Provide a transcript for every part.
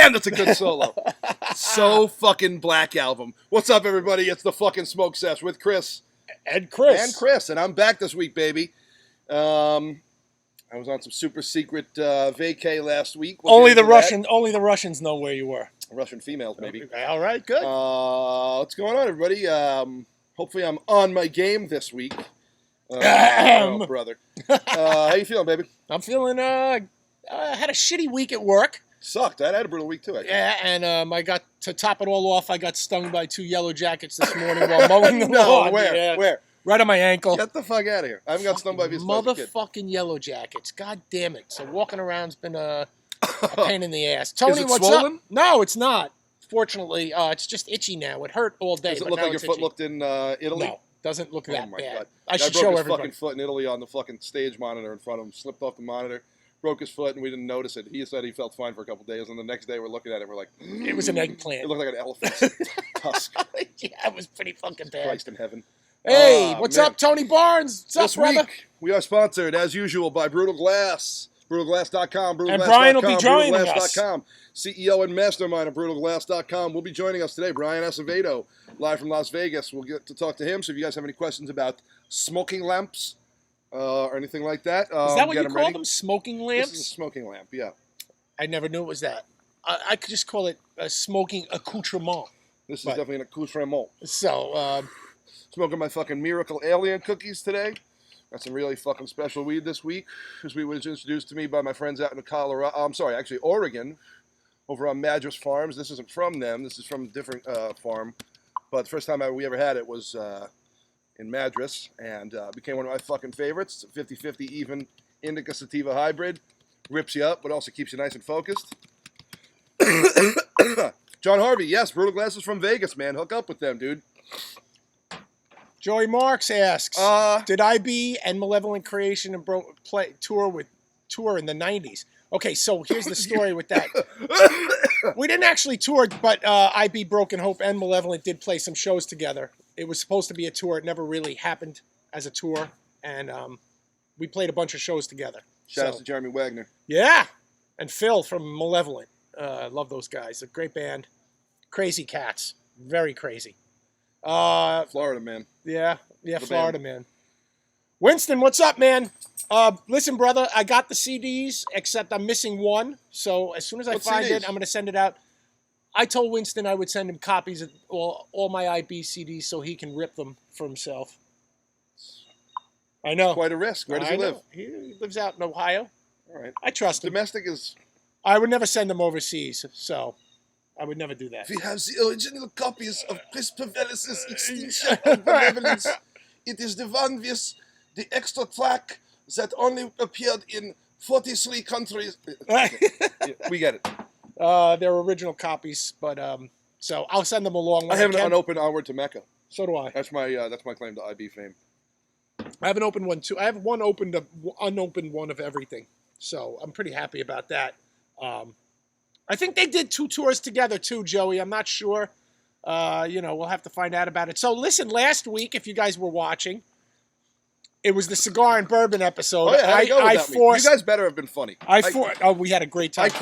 Damn, that's a good solo. So fucking Black Album. What's up, everybody? It's the fucking SmokeSesh with Chris. And Chris. And I'm back this week, baby. I was on some super secret vacay last week. Only the Russians know where you were. Russian females, maybe. Okay, all right, good. What's going on, everybody? Hopefully I'm on my game this week. Oh, brother. How you feeling, baby? I'm feeling, I had a shitty week at work. Sucked. I had a brutal week, too, actually. Yeah, and I got, to top it all off, I got stung by 2 yellow jackets this morning while mowing the lawn. Where? Yeah. Where? Right on my ankle. Get the fuck out of here. I haven't got stung by these motherfucking yellow jackets. God damn it. So walking around's been a pain in the ass. Tony, Is it what's swollen? up? No, it's not. Fortunately, it's just itchy now. It hurt all day. Does it look like your foot looked in Italy? No, doesn't look that bad. God. I should show broke his everybody. fucking foot in Italy on the fucking stage monitor in front of him. Slipped off the monitor, broke his foot, and we didn't notice it. He said he felt fine for a couple days, and the next day we're looking at it, we're like, it was an eggplant. It looked like an elephant's tusk. Yeah, it was pretty fucking bad. Christ in heaven. Hey, what's up, Tony Barnes? What's this up, brother? week, we are sponsored, as usual, by Brutal Glass. BrutalGlass.com. And Bryon will be joining us. BrutalGlass.com. CEO and mastermind of BrutalGlass.com will be joining us today. Bryon Acevedo, live from Las Vegas. We'll get to talk to him. So if you guys have any questions about smoking lamps or anything like that, is that what you call them? Smoking lamps? This is a smoking lamp, yeah. I never knew it was that. I could just call it a smoking accoutrement. This is definitely an accoutrement. So, smoking my fucking Miracle Alien cookies today. Got some really fucking special weed this week. This weed was introduced to me by my friends out in Colorado. I'm sorry, actually Oregon, over on Madras Farms. This isn't from them. This is from a different farm. But the first time we ever had it was in Madras, and became one of my fucking favorites. It's a 50-50 even indica sativa hybrid. Rips you up, but also keeps you nice and focused. John Harvey, yes, Brutal Glass is from Vegas, man. Hook up with them, dude. Joey Marks asks, did IB and Malevolent Creation and tour in the 90s? Okay, so here's the story with that. We didn't actually tour, but IB, Broken Hope, and Malevolent did play some shows together. It was supposed to be a tour. It never really happened as a tour, and we played a bunch of shows together. Shout out to Jeremy Wagner. Yeah, and Phil from Malevolent. Love those guys. A great band. Crazy cats. Very crazy. Florida man. Yeah, Florida man. Winston, what's up, man? Listen, brother, I got the CDs, except I'm missing one. So as soon as I find it, I'm going to send it out. I told Winston I would send him copies of all my IB CDs so he can rip them for himself. I know. Quite a risk. Where does he live? He lives out in Ohio. All right. I trust him. Domestic is... I would never send them overseas, so I would never do that. We have the original copies of Christopher Wallace's Extinction of Benevolence. It is the one with the extra track that only appeared in 43 countries. We get it. They're original copies, but so I'll send them along. I have an unopened Onward to Mecca. So do I. That's my claim to IB fame. I have an open one too. I have one unopened one of everything. So I'm pretty happy about that. I think they did 2 tours together too, Joey. I'm not sure. We'll have to find out about it. So listen, last week, if you guys were watching, it was the Cigar and Bourbon episode. Oh, yeah, you guys better have been funny. We had a great time.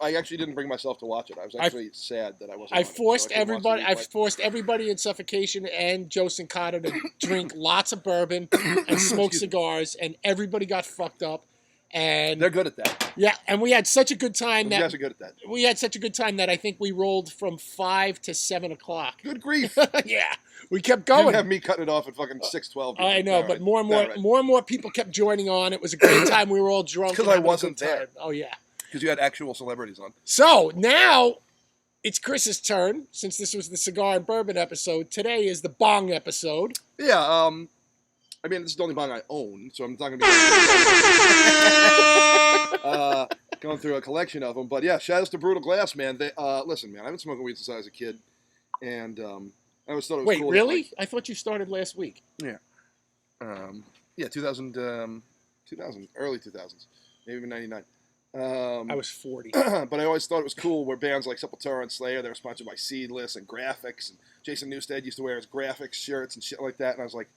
I actually didn't bring myself to watch it. I was actually sad that I wasn't. I forced everybody in Suffocation and Joe Sincato to drink lots of bourbon and smoke cigars, and everybody got fucked up. And they're good at that. Yeah, and we had such a good time. You guys are good at that. We had such a good time that I think we rolled from 5 to 7 o'clock. Good grief! Yeah, we kept going. You have me cutting it off at fucking 6:12. I know, but more and more people kept joining on. It was a great time. We were all drunk. Because I wasn't there. Oh yeah. Because you had actual celebrities on. So now it's Chris's turn. Since this was the Cigar and Bourbon episode, today is the Bong episode. Yeah. I mean, this is the only bong I own, so I'm not going to be going through a collection of them. But yeah, shout out to Brutal Glass, man. Listen, man, I've been smoking weed since I was a kid, and I always thought it was cool. Wait, really? I thought you started last week. Yeah. 2000, early 2000s, maybe even 99. I was 40. But I always thought it was cool where bands like Sepultura and Slayer, they were sponsored by Seedless and Graphics, and Jason Newsted used to wear his Graphics shirts and shit like that, and I was like,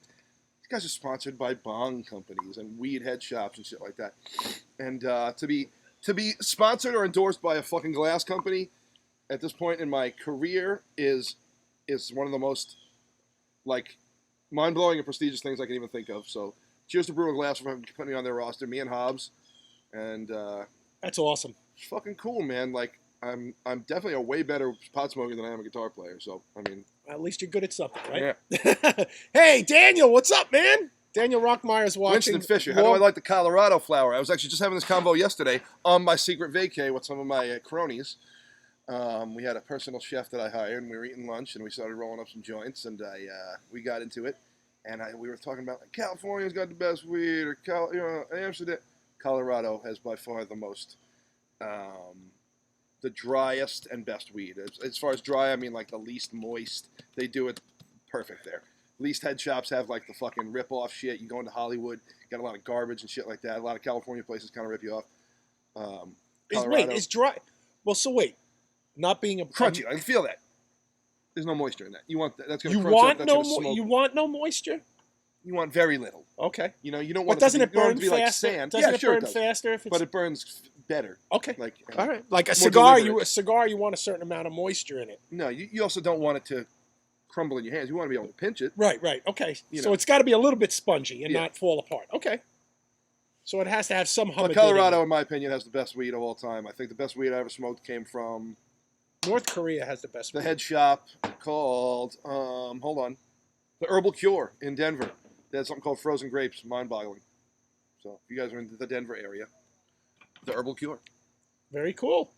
guys are sponsored by bong companies and weed head shops and shit like that. And to be sponsored or endorsed by a fucking glass company at this point in my career is one of the most like mind-blowing and prestigious things I can even think of. So cheers to Brewing Glass for putting me on their roster, me and Hobbs. And that's awesome. It's fucking cool, man. Like I'm definitely a way better pot smoker than I am a guitar player. So I mean, at least you're good at something, right? Yeah. Hey, Daniel, what's up, man? Daniel Rockmeier is watching. Winston Fisher. How do I like the Colorado flower? I was actually just having this convo yesterday on my secret vacay with some of my cronies. We had a personal chef that I hired, and we were eating lunch, and we started rolling up some joints, and we got into it, and we were talking about like, California's got the best weed, or Amsterdam. Colorado has by far the most, the driest and best weed. As far as dry, I mean like the least moist. They do it perfect there. Least head shops have like the fucking rip-off shit. You go into Hollywood, got a lot of garbage and shit like that. A lot of California places kind of rip you off. It's dry. Well, so wait. Not being a crunchy, I can feel that. There's no moisture in that. You want that? That's gonna. You want no moisture. You want very little. Okay. You don't want. But doesn't it burn faster? Like sand? Doesn't it burn faster if it's? But it burns better. Okay. Like all right. Like a cigar, you want a certain amount of moisture in it. No, you also don't want it to crumble in your hands. You want to be able to pinch it. Right. Okay. So it's got to be a little bit spongy and not fall apart. Okay. So it has to have some humidity. But Colorado, in my opinion, has the best weed of all time. I think the best weed I ever smoked came from North Korea has the best weed. The head shop called, hold on, the Herbal Cure in Denver. They had something called Frozen Grapes, mind-boggling. So if you guys are in the Denver area, the Herbal Cure. Very cool.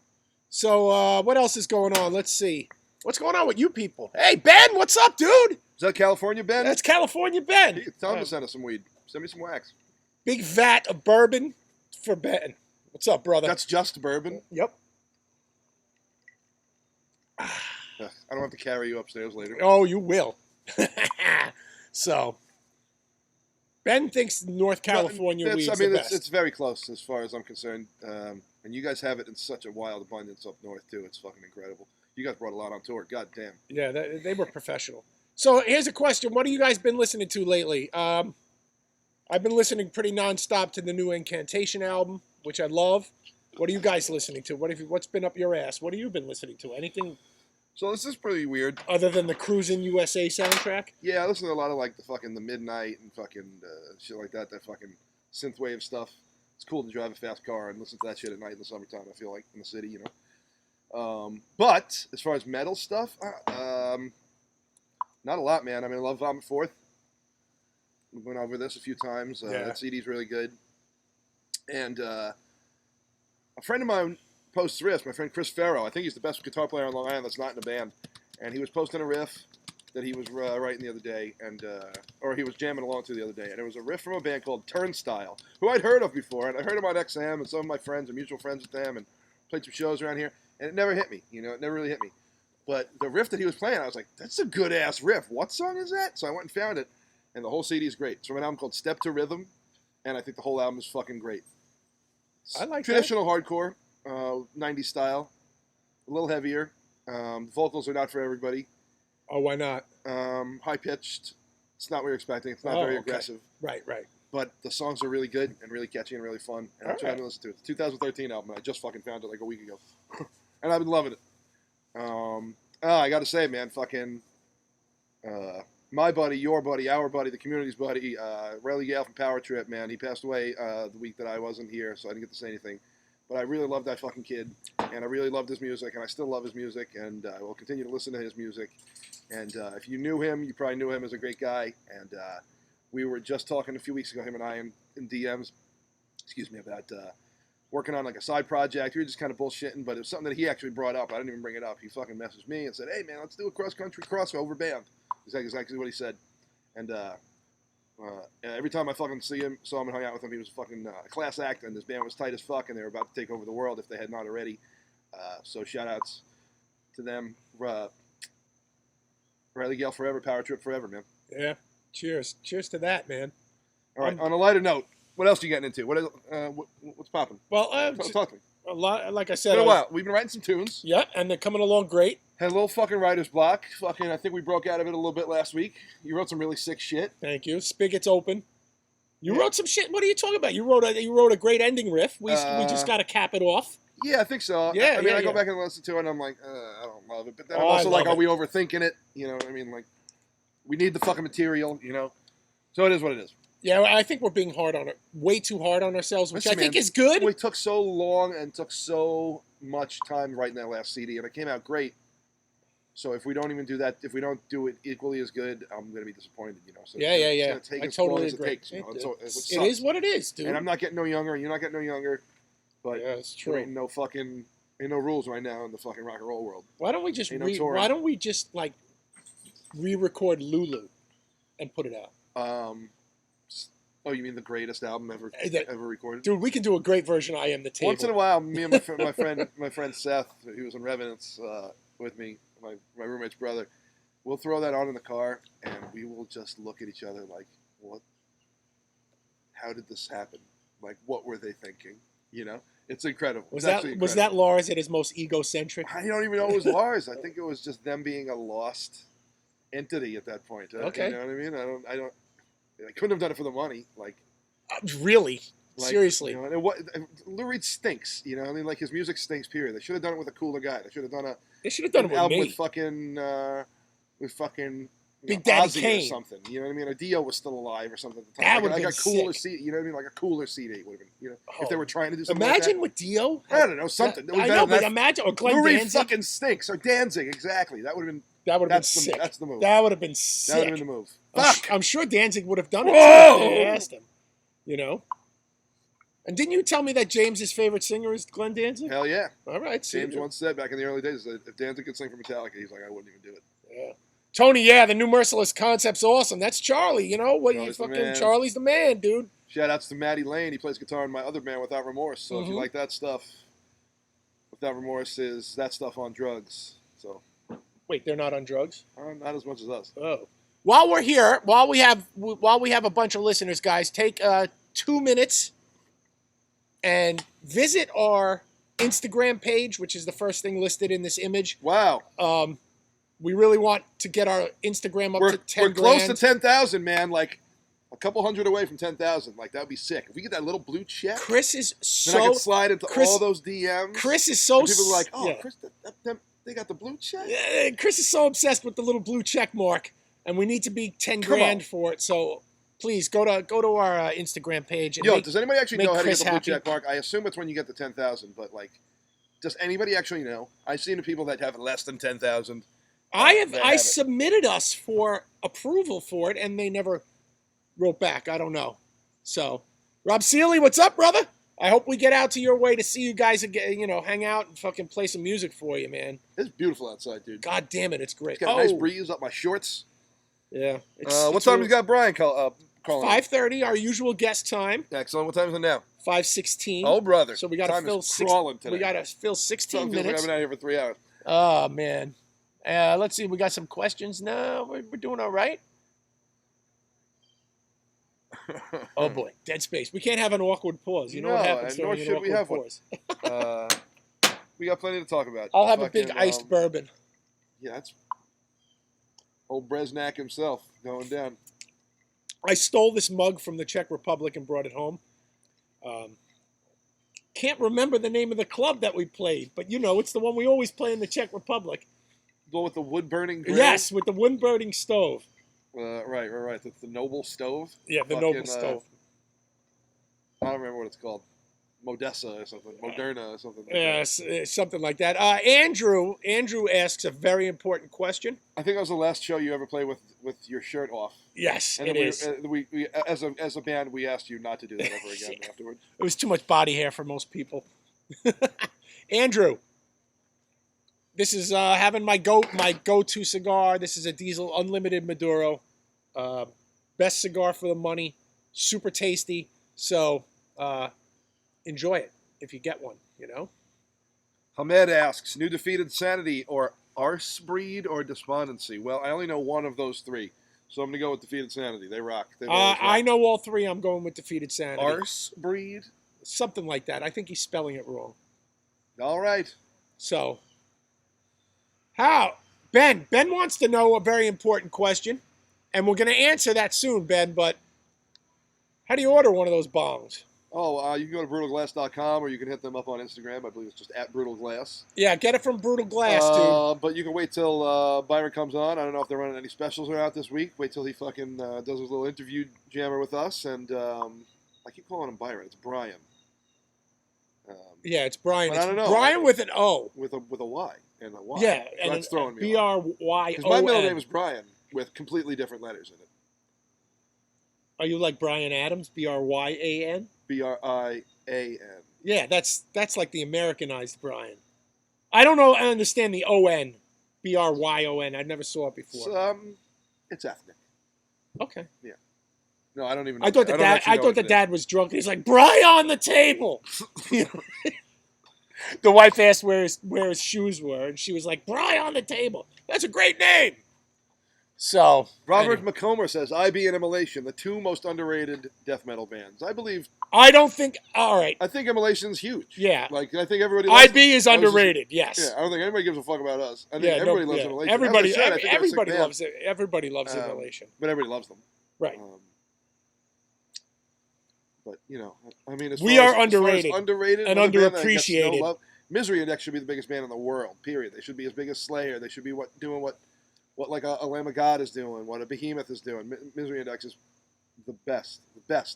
So what else is going on? Let's see. What's going on with you people? Hey, Ben, what's up, dude? Is that California Ben? That's California Ben. Tell him to send us some weed. Send me some wax. Big vat of bourbon for Ben. What's up, brother? That's just bourbon? Yep. I don't have to carry you upstairs later. Oh, you will. So, Ben thinks North California weed's the best. It's very close as far as I'm concerned. And you guys have it in such a wild abundance up north, too. It's fucking incredible. You guys brought a lot on tour. God damn. Yeah, they were professional. So, here's a question. What have you guys been listening to lately? I've been listening pretty nonstop to the new Incantation album, which I love. What are you guys listening to? What's been up your ass? What have you been listening to? Anything? So this is pretty weird. Other than the Cruisin' USA soundtrack? Yeah, I listen to a lot of like the Midnight and fucking shit like that. That fucking synthwave stuff. It's cool to drive a fast car and listen to that shit at night in the summertime. I feel like in the city, But as far as metal stuff, not a lot, man. I mean, I love Vomit Forth. We've been over this a few times. That CD's really good. And a friend of mine posts riffs. My friend Chris Farrow. I think he's the best guitar player on Long Island that's not in a band. And he was posting a riff that he was writing the other day, or he was jamming along to the other day. And it was a riff from a band called Turnstile, who I'd heard of before. And I heard him on XM, and some of my friends are mutual friends with them, and played some shows around here. And it never hit me. It never really hit me. But the riff that he was playing, I was like, that's a good-ass riff. What song is that? So I went and found it. And the whole CD is great. It's from an album called Step to Rhythm, and I think the whole album is fucking great. I like traditional hardcore, 90s style, a little heavier. Vocals are not for everybody. Oh, why not? High pitched. It's not what you're expecting. It's not very aggressive. Right. But the songs are really good and really catchy and really fun. And that's what I've been listening to. It's a 2013 album. I just fucking found it like a week ago, and I've been loving it. I got to say, man, fucking. My buddy, your buddy, our buddy, the community's buddy, Riley Gale from Power Trip, man. He passed away the week that I wasn't here, so I didn't get to say anything. But I really love that fucking kid, and I really loved his music, and I still love his music, and I will continue to listen to his music. And if you knew him, you probably knew him as a great guy. And we were just talking a few weeks ago, him and I, in DMs, about working on like a side project. We were just kind of bullshitting, but it was something that he actually brought up. I didn't even bring it up. He fucking messaged me and said, "Hey, man, let's do a cross-country crossover band." Exactly what he said. And every time I fucking saw him and hung out with him, he was a fucking class act, and this band was tight as fuck, and they were about to take over the world if they had not already. So shout-outs to them. Riley Gale forever, Power Trip forever, man. Yeah. Cheers to that, man. All right, on a lighter note, what else are you getting into? What's popping? Well, talk to me. A lot, like I said. It's been a while. We've been writing some tunes. Yeah, and they're coming along great. Had a little fucking writer's block. Fucking, I think we broke out of it a little bit last week. You wrote some really sick shit. Thank you. Spigot's open. You wrote some shit. What are you talking about? You wrote a great ending riff. We just got to cap it off. Yeah, I think so. Yeah, I mean, yeah, I go yeah. back and listen to it, and I'm like, I don't love it. But then Oh, I'm I also like, love are we overthinking it? You know what I mean? Like, we need the fucking material, you know? So it is what it is. Yeah, I think we're being hard on it, way too hard on ourselves, which Listen, I think man, is good. We took so long and took so much time writing that last CD, and it came out great. So if we don't even do that, if we don't do it equally as good, I'm going to be disappointed, you know? So Yeah. It's going to take I as totally long as agree. it takes, you know? It is what it is, dude. And I'm not getting no younger, you're not getting no younger. But yeah, it's there true. ain't no rules right now in the fucking rock and roll world. Why don't we just like re-record Lulu and put it out? Oh, you mean the greatest album ever recorded? Dude, we can do a great version of I Am the Table. Once in a while, me and my friend Seth, who was in Revenants with me, my roommate's brother, we'll throw that on in the car, and we will just look at each other like, what? How did this happen? Like, what were they thinking? You know? It's incredible. Was that Lars at his most egocentric? I don't even know it was Lars. I think it was just them being a lost entity at that point. Okay. You know what I mean? I couldn't have done it for the money. Like, really? Seriously? You know, Lou Reed stinks. You know, I mean, like his music stinks. Period. They should have done it with a cooler guy. They should have done an album me. with fucking Big Daddy Ozzy Kane or something. You know what I mean? Or Dio was still alive or something at the That time. would Like have a been cooler sick. CD. You know what I mean? Like a cooler CD would have been. You know, Oh. if they were trying to do something. Imagine like with Dio. I don't know something. I know, but imagine or Glenn Lou Reed Danzig. fucking stinks. Or Danzig, exactly. That would have been. That would have been sick. That's the move. That would have been sick. That would have been the move. I'm sure Danzig would have done it Whoa! too if they asked him. You know. And didn't you tell me that James's favorite singer is Glenn Danzig? Hell yeah. All right. James once said back in the early days that if Danzig could sing for Metallica, he's like, I wouldn't even do it. Yeah. Tony, yeah, the new Merciless concept's awesome. That's Charlie, you know? Charlie's the man, dude. Shout outs to Matty Lane. He plays guitar in my other band, Without Remorse. So if you like that stuff, Without Remorse is that stuff on drugs. So wait, they're not on drugs? Not as much as us. Oh. While we're here, while we have a bunch of listeners, guys, take 2 minutes and visit our Instagram page, which is the first thing listed in this image. Wow. We really want to get our Instagram up to 10 We're close to 10,000, man. Like a couple hundred away from 10,000. Like that would be sick. If we get that little blue check, Chris is so. Then I can slide into all those DMs. Chris is so. And people are like, oh, yeah. Chris, they got the blue check. Yeah, Chris is so obsessed with the little blue check mark, and we need to be 10 grand for it. So please go to our Instagram page. And does anybody actually know how to get the blue happy. check mark? I assume it's when you get to 10,000, but like, does anybody actually know? I've seen the people that have less than 10,000. I submitted us for approval for it, and they never wrote back. I don't know. So, Rob Seeley, what's up, brother? I hope we get out to your way to see you guys again. You know, hang out and fucking play some music for you, man. It's beautiful outside, dude. God damn it, it's great. It's got a nice breeze up my shorts. Yeah. What time has got Bryon calling? 5:30, our usual guest time. Excellent. What time is it now? 5:16. Oh, brother. So we got to fill 16 minutes. I've been out here for 3 hours. Oh man. Let's see. We got some questions. No, we're doing all right. Oh boy, dead space. We can't have an awkward pause. You know what happens during an awkward pause. We got plenty to talk about. I'll have a big iced bourbon. Yeah, that's old Breznak himself going down. I stole this mug from the Czech Republic and brought it home. Can't remember the name of the club that we played, but you know, it's the one we always play in the Czech Republic. The one with the wood-burning grill? Yes, with the wood-burning stove. Right. That's the Noble Stove? Yeah, the Noble Stove. I don't remember what it's called. Modessa or something. Moderna or something like that. Something like that. Andrew asks a very important question. I think that was the last show you ever played with your shirt off. Yes, and it is. We as a band, we asked you not to do that ever again afterwards. It was too much body hair for most people. Andrew, this is having my go-to cigar. This is a Diesel Unlimited Maduro. Best cigar for the money. Super tasty. So enjoy it if you get one, you know. Hamed asks, New Defeated Sanity or Arse Breed or Despondency? Well, I only know one of those three. So I'm going to go with Defeated Sanity. They rock. I know all three. I'm going with Defeated Sanity. Arse Breed? Something like that. I think he's spelling it wrong. All right. So, how? Ben wants to know a very important question, and we're going to answer that soon, Ben, but how do you order one of those bongs? Oh, you can go to brutalglass.com or you can hit them up on Instagram. I believe it's just at brutalglass. Yeah, get it from Brutal Glass, dude. But you can wait till Byron comes on. I don't know if they're running any specials around this week. Wait till he fucking does his little interview jammer with us. And I keep calling him Byron. It's Bryon. Yeah, it's Bryon. But It's I don't know. Bryon with an O. With a Y and a Y. Yeah, So and that's throwing me Bryon. because my middle name is Bryon with completely different letters in it. Are you like Bryan Adams? Bryan? Brian. Yeah, that's like the Americanized Bryan. I don't know. I understand the O-N. Bryon. I never saw it before. It's ethnic. Okay. Yeah. No, I don't even know. I thought the dad was drunk. He's like, Bry on the table. The wife asked where his shoes were, and she was like, Bry on the table. That's a great name. So Robert McComber says IB and Immolation, the two most underrated death metal bands. I believe. I don't think. All right. I think Immolation's huge. Yeah. Like I think everybody. Loves IB is underrated. Yes. Yeah. I don't think anybody gives a fuck about us. I think everybody loves Immolation. Everybody loves it. Everybody loves Immolation. But everybody loves them. Right. But you know, I mean, we are underrated and underappreciated. Misery Index should be the biggest band in the world. Period. They should be as big as Slayer. They should be doing what like a Lamb of God is doing, what a Behemoth is doing. Misery Index is the best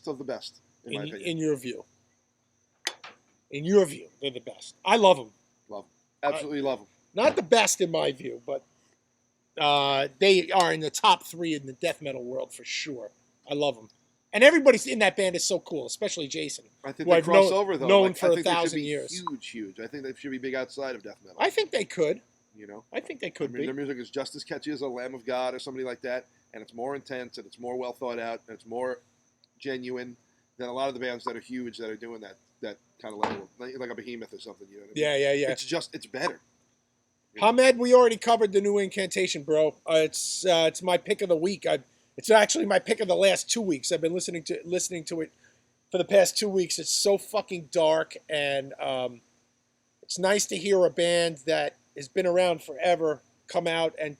of the best, in my opinion. In your view. In your view, they're the best. I love them. Love them. Absolutely love them. Not the best in my view, but they are in the top 3 in the death metal world for sure. I love them. And everybody in that band is so cool, especially Jason. I think they cross over, though. Known for 1,000 years. Huge. I think they should be big outside of death metal. I think they could. You know, I think they could be. Their music is just as catchy as a Lamb of God or somebody like that, and it's more intense and it's more well thought out and it's more genuine than a lot of the bands that are huge that are doing that kind of level, like a Behemoth or something. You know what I mean? Yeah. It's better. Hamed, we already covered the new Incantation, bro. It's my pick of the week. It's actually my pick of the last 2 weeks. I've been listening to it for the past 2 weeks. It's so fucking dark, and it's nice to hear a band that has been around forever come out and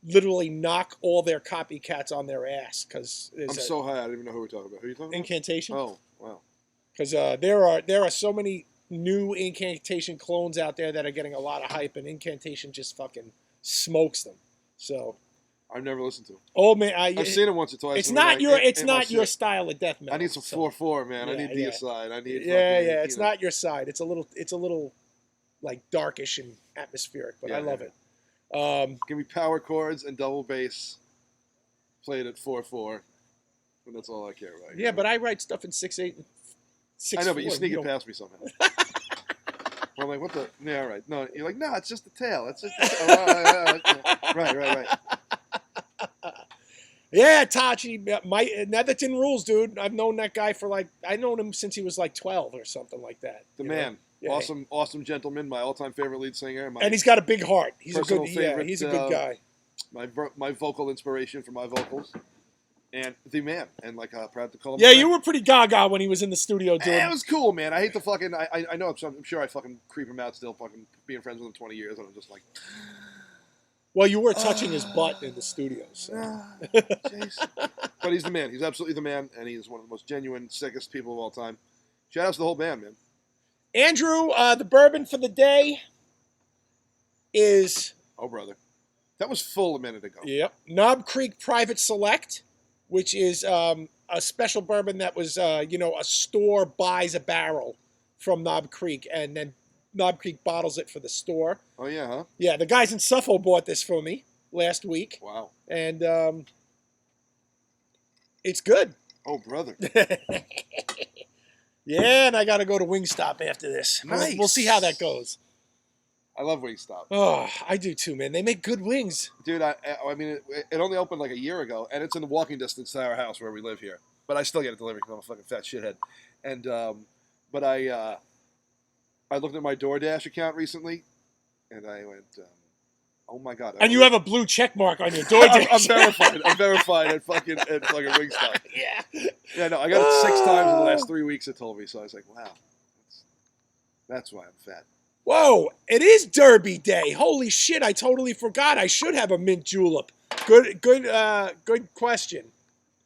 literally knock all their copycats on their ass. Because I'm so high, I don't even know who we're talking about. Who are you talking about? Incantation. Oh, wow. Because there are so many new Incantation clones out there that are getting a lot of hype, and Incantation just fucking smokes them. So I've never listened to him. Oh man, I've seen him once or twice. It's not your style of death metal. I need some 4/4, man. Yeah, I need Deicide. I need It's not your side. It's a little like darkish and atmospheric, but I love it. Give me power chords and double bass played at 4/4, and that's all I care about. Yeah, but I write stuff in 6/8 and 6/4. I know, but you sneak it past me somehow. I'm like, what the? Yeah, all right. No, you're like, no, it's just the tail. It's just the tail. Right. Yeah, Tachi, Netherton rules, dude. I've known that guy I've known him since he was like 12 or something like that. The man. Yeah. Awesome gentleman, my all-time favorite lead singer. And he's got a big heart. He's a good guy. My vocal inspiration for my vocals. And the man. And proud to call him. Yeah, you were pretty gaga when he was in the studio doing it. It was cool, man. I hate to fucking, I know, I'm sure I fucking creep him out still, fucking being friends with him 20 years, and I'm just like... Well, you were touching his butt in the studio, so. But he's the man. He's absolutely the man, and he's one of the most genuine, sickest people of all time. Shout out to the whole band, man. Andrew, the bourbon for the day is... Oh, brother. That was full a minute ago. Yep. Knob Creek Private Select, which is a special bourbon that was, a store buys a barrel from Knob Creek, and then Knob Creek bottles it for the store. Oh, yeah, huh? Yeah, the guys in Suffolk bought this for me last week. Wow. And it's good. Oh, brother. Yeah, and I got to go to Wingstop after this. Nice. We'll see how that goes. I love Wingstop. Oh, I do too, man. They make good wings. Dude, I mean, it only opened like a year ago, and it's in the walking distance to our house where we live here. But I still get it delivered because I'm a fucking fat shithead. And, but I looked at my DoorDash account recently, and I went, oh my God. And you have a blue check mark on your DoorDash. I'm verified at fucking Wingstop. Yeah. Yeah, no, I got it 6 times in the last 3 weeks, it told me. So I was like, wow, that's why I'm fat. Whoa, it is Derby Day. Holy shit, I totally forgot. I should have a mint julep. Good question.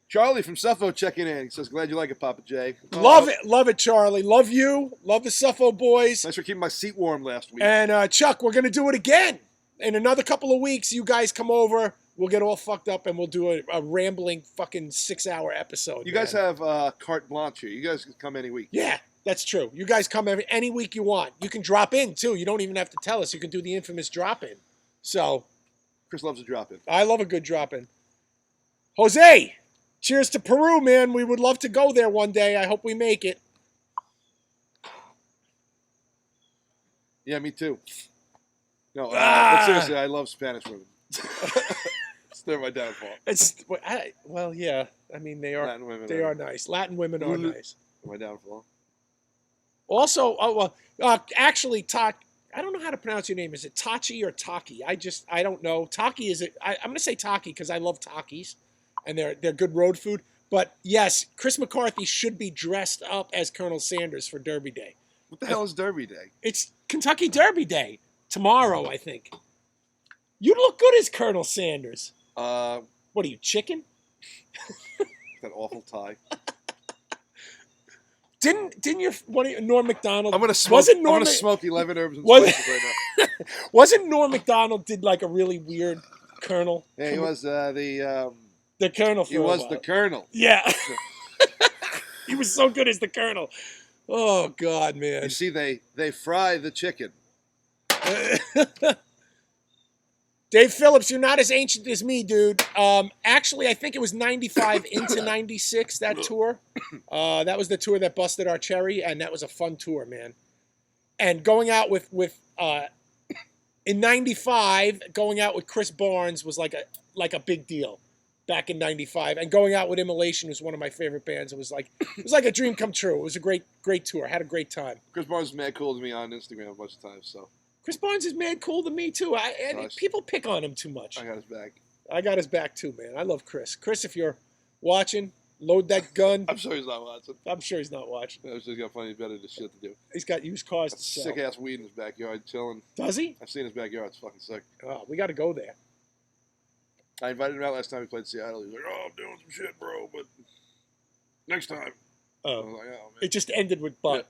Charlie from Suffo checking in. He says, glad you like it, Papa J. Love it, Charlie. Love you. Love the Suffo boys. Thanks for keeping my seat warm last week. And Chuck, we're going to do it again. In another couple of weeks, you guys come over. We'll get all fucked up and we'll do a rambling fucking 6-hour episode. You guys have carte blanche here. You guys can come any week. Yeah, that's true. You guys come any week you want. You can drop in, too. You don't even have to tell us. You can do the infamous drop-in. So, Chris loves a drop-in. I love a good drop-in. Jose, cheers to Peru, man. We would love to go there one day. I hope we make it. Yeah, me too. No, but seriously, I love Spanish women. They're my downfall. Yeah. I mean, they are. Latin women they are nice. Latin women are nice. My downfall. Also, actually, I don't know how to pronounce your name. Is it Tachi or Taki? I don't know. Taki is it? I'm going to say Taki because I love Takis, and they're good road food. But yes, Chris McCarthy should be dressed up as Colonel Sanders for Derby Day. What the hell is Derby Day? It's Kentucky Derby Day tomorrow, I think. You look good as Colonel Sanders. What are you, chicken? That awful tie. Didn't your Norm Macdonald? I'm gonna smoke 11 herbs and spices right now. Wasn't Norm Macdonald did like a really weird colonel? Yeah, he was the colonel. He was the colonel. Yeah, he was so good as the colonel. Oh God, man! You see, they fry the chicken. Dave Phillips, you're not as ancient as me, dude. Actually, I think it was 95 into 96, that tour. That was the tour that busted our cherry, and that was a fun tour, man. And going out with in 95, going out with Chris Barnes was like a big deal back in 95. And going out with Immolation was one of my favorite bands. It was like a dream come true. It was a great tour. I had a great time. Chris Barnes is mad cool to me on Instagram a bunch of times, so. Chris Barnes is mad cool to me, too. People pick on him too much. I got his back. I got his back, too, man. I love Chris. Chris, if you're watching, load that gun. I'm sure he's not watching. I'm sure he's not watching. I'm sure he's got plenty better shit to do. He's got used cars to sell. Sick-ass weed in his backyard, chilling. Does he? I've seen his backyard. It's fucking sick. Oh, we got to go there. I invited him out last time we played Seattle. He was like, oh, I'm doing some shit, bro, but next time. Oh. I was like, oh, man. It just ended with butt. Yeah.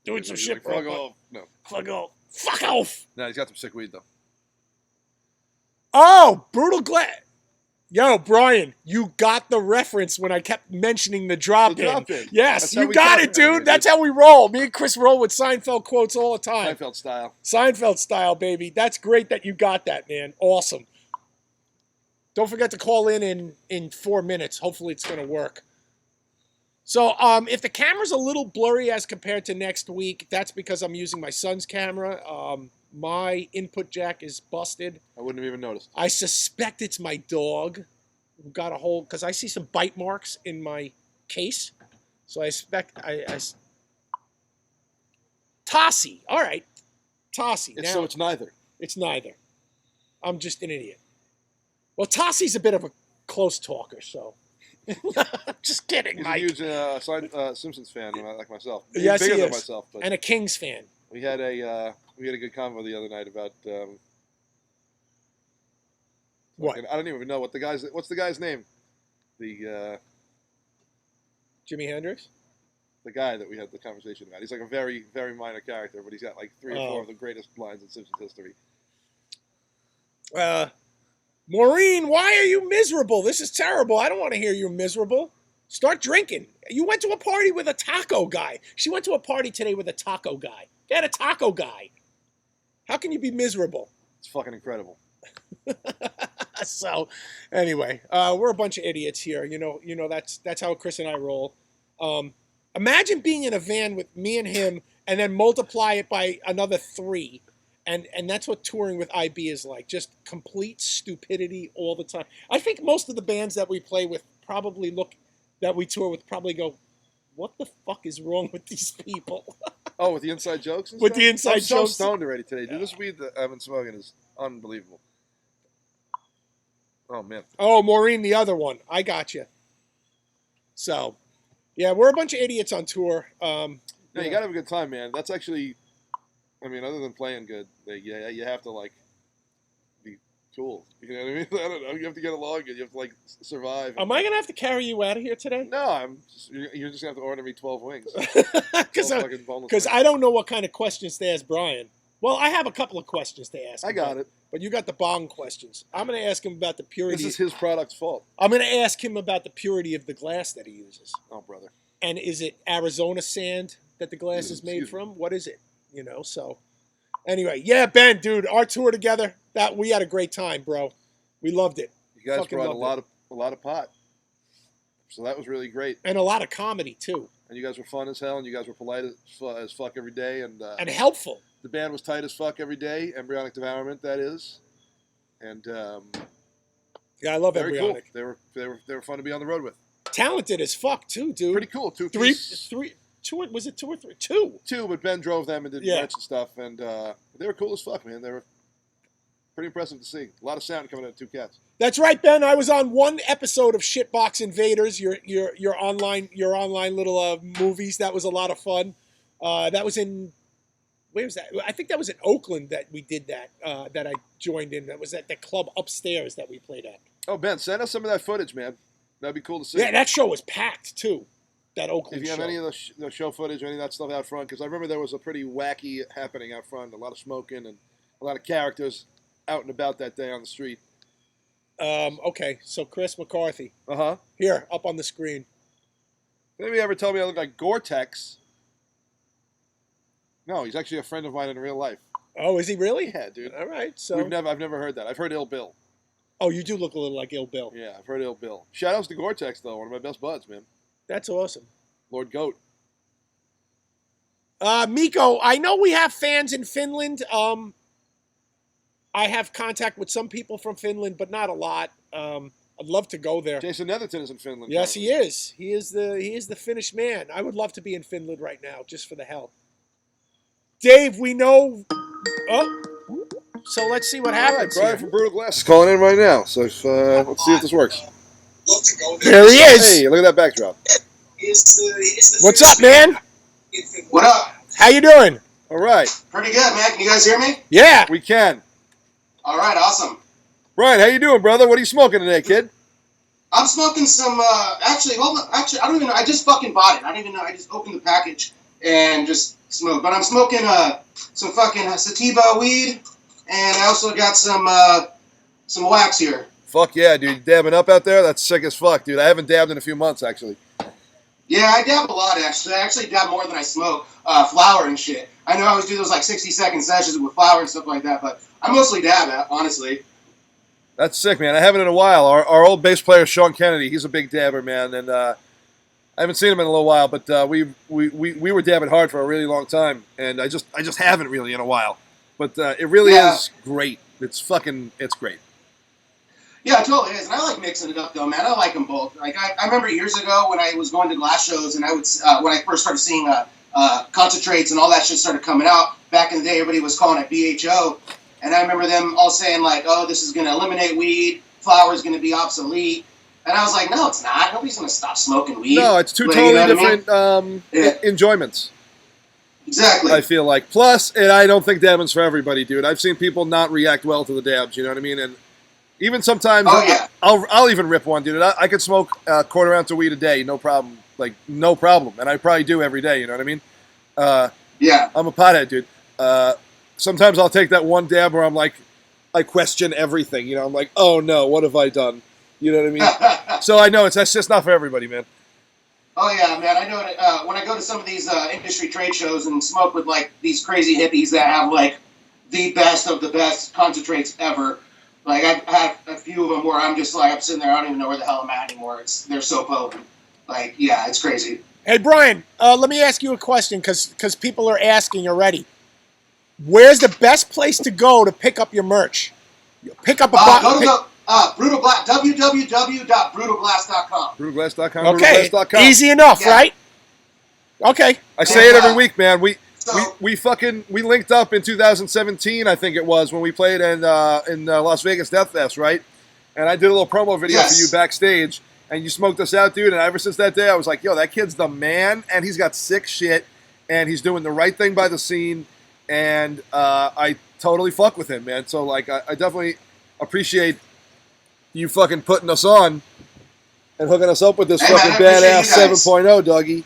Doing some shit, like, bro. Fuck off. No. Fuck off. Fuck off. No, he's got some sick weed, though. Oh, Brutal Glad. Yo, Bryon, you got the reference when I kept mentioning the drop-in. Yes, you got it, dude. That's how we roll. Me and Chris roll with Seinfeld quotes all the time. Seinfeld style. Seinfeld style, baby. That's great that you got that, man. Awesome. Don't forget to call in 4 minutes. Hopefully it's going to work. So if the camera's a little blurry as compared to next week, that's because I'm using my son's camera. My input jack is busted. I wouldn't have even noticed. I suspect it's my dog who got a hold, because I see some bite marks in my case. So I suspect Tossie. All right. Tossie. So it's neither. It's neither. I'm just an idiot. Well, Tossie's a bit of a close talker, so. Just kidding, He's Mike. a huge Simpsons fan, like myself. Yes, bigger he than is. myself, but And a Kings fan. we had a good convo the other night about What? I don't even know what's the guy's name? The Jimi Hendrix? the guy that we had the conversation about. He's like a very, very minor character, but he's got like 3 or 4 of the greatest lines in Simpsons history. Maureen, why are you miserable? This is terrible. I don't want to hear you're miserable. Start drinking. You went to a party with a taco guy. She went to a party today with a taco guy. Get a taco guy. How can you be miserable? It's fucking incredible. So, anyway, we're a bunch of idiots here. You know that's how Chris and I roll. Imagine being in a van with me and him, and then multiply it by another 3. And that's what touring with IB is like. Just complete stupidity all the time. I think most of the bands that we play with that we tour with probably go, what the fuck is wrong with these people? Oh, with the inside jokes and With stuff? the inside I'm so jokes. stoned already today. Dude, this weed that I've been smoking is unbelievable. Oh, man. Oh, Maureen, the other one. I got you. So, yeah, we're a bunch of idiots on tour. No, you got to have a good time, man. That's actually... I mean, other than playing good, you have to, like, be Cool. You know what I mean? I don't know. You have to get along and you have to like survive. Am I gonna have to carry you out of here today? No, you're just gonna have to order me 12 wings. Because I don't know what kind of questions to ask Bryon. Well, I have a couple of questions to ask. I got it. But you got the Bong questions. I'm going to ask him about the purity. This is his product's fault. I'm going to ask him about the purity of the glass that he uses. Oh, brother. And is it Arizona sand that the glass is made from? What is it? You know, so anyway, yeah, Ben, dude, our tour together, we had a great time, bro. We loved it. You guys brought a lot of pot. So that was really great. And a lot of comedy, too. And you guys were fun as hell, and you guys were polite as fuck every day. And helpful. The band was tight as fuck every day. Embryonic Devourment, that is. And yeah, I love Embryonic. Cool. They were fun to be on the road with. Talented as fuck too, dude. Pretty cool. Two, was it 2 or 3? 2. 2, but Ben drove them and did merch and stuff, and they were cool as fuck, man. They were pretty impressive to see. A lot of sound coming out of 2 cats. That's right, Ben. I was on one episode of Shitbox Invaders, your online little movies. That was a lot of fun. That was in. Where was that? I think that was in Oakland that we did that, that I joined in. That was at the club upstairs that we played at. Oh, Ben, send us some of that footage, man. That'd be cool to see. Yeah, that show was packed, too. That Oakland show. If you have any of the show footage or any of that stuff out front, because I remember there was a pretty wacky happening out front, a lot of smoking and a lot of characters out and about that day on the street. Okay, so Chris McCarthy. Uh-huh. Here, up on the screen. Maybe ever tell me I look like Gore-Tex. No, he's actually a friend of mine in real life. Oh, is he really? Yeah, dude. All right, so I've never heard that. I've heard Ill Bill. Oh, you do look a little like Ill Bill. Yeah, I've heard Ill Bill. Shout outs to Gore-Tex though, one of my best buds, man. That's awesome. Lord Goat. Miko, I know we have fans in Finland. I have contact with some people from Finland, but not a lot. I'd love to go there. Jason Netherton is in Finland. Yes, he is. He is the Finnish man. I would love to be in Finland right now, just for the hell. Dave, we know. Oh, so let's see what happens. Bryon from Brutal Glass is calling in right now. So let's see if this works. There he is. Hey, look at that backdrop. What's up, man? What up? How you doing? All right. Pretty good, man. Can you guys hear me? Yeah. We can. All right, awesome. Bryon, how you doing, brother? What are you smoking today, kid? I'm smoking some, actually, I don't even know. I just fucking bought it. I don't even know. I just opened the package and just smoked. But I'm smoking some fucking sativa weed, and I also got some wax here. Fuck yeah, dude. Dabbing up out there? That's sick as fuck, dude. I haven't dabbed in a few months, actually. Yeah, I dab a lot, actually. I actually dab more than I smoke flower and shit. I know I always do those, like, 60-second sessions with flower and stuff like that, but I mostly dab, honestly. That's sick, man. I haven't in a while. Our old bass player, Sean Kennedy, he's a big dabber, man, and I haven't seen him in a little while, but we were dabbing hard for a really long time, and I just haven't really in a while. But it really is great. It's great. Yeah, it totally is. And I like mixing it up, though, man. I like them both. Like I remember years ago when I was going to glass shows, and I would when I first started seeing concentrates and all that shit started coming out. Back in the day, everybody was calling it BHO, and I remember them all saying like, "Oh, this is going to eliminate weed. Flower is going to be obsolete." And I was like, "No, it's not. Nobody's going to stop smoking weed." No, it's two totally different enjoyments. Exactly. I feel like. Plus, and I don't think dabbing's for everybody, dude. I've seen people not react well to the dabs. You know what I mean? And even sometimes, I'll even rip one, dude. I could smoke a quarter ounce of weed a day, no problem. Like, no problem. And I probably do every day, you know what I mean? Yeah. I'm a pothead, dude. Sometimes I'll take that one dab where I'm like, I question everything, you know? I'm like, oh no, what have I done? You know what I mean? So I know that's just not for everybody, man. Oh yeah, man. I know it, when I go to some of these industry trade shows and smoke with like these crazy hippies that have like the best of the best concentrates ever. Like, I've had a few of them where I'm just like, I'm sitting there, I don't even know where the hell I'm at anymore. They're so potent. Like, yeah, it's crazy. Hey, Bryon, let me ask you a question, because people are asking already. Where's the best place to go to pick up your merch? Pick up a go to Brutal Glass, www.brutalglass.com. Brutalglass.com, okay, brutalglass.com. Easy enough, right? Okay. I say it every week, man. We linked up in 2017, I think it was, when we played in Las Vegas Death Fest, right? And I did a little promo video for you backstage, and you smoked us out, dude. And ever since that day, I was like, yo, that kid's the man, and he's got sick shit, and he's doing the right thing by the scene, and I totally fuck with him, man. So, like, I definitely, appreciate you fucking putting us on and hooking us up with this Hey, man, fucking I appreciate badass you guys. 7.0, Dougie.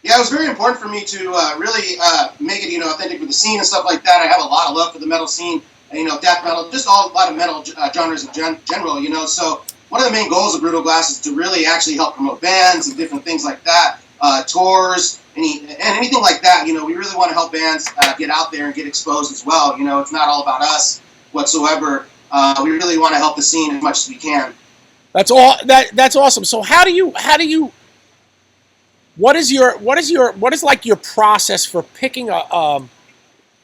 Yeah, it was very important for me to really make it, authentic for the scene and stuff like that. I have a lot of love for the metal scene, and, death metal, just a lot of metal genres in general, So one of the main goals of Brutal Glass is to really actually help promote bands and different things like that, tours, and anything like that. We really want to help bands get out there and get exposed as well. It's not all about us whatsoever. We really want to help the scene as much as we can. That's all. That's awesome. So how do you? What is like your process for picking a?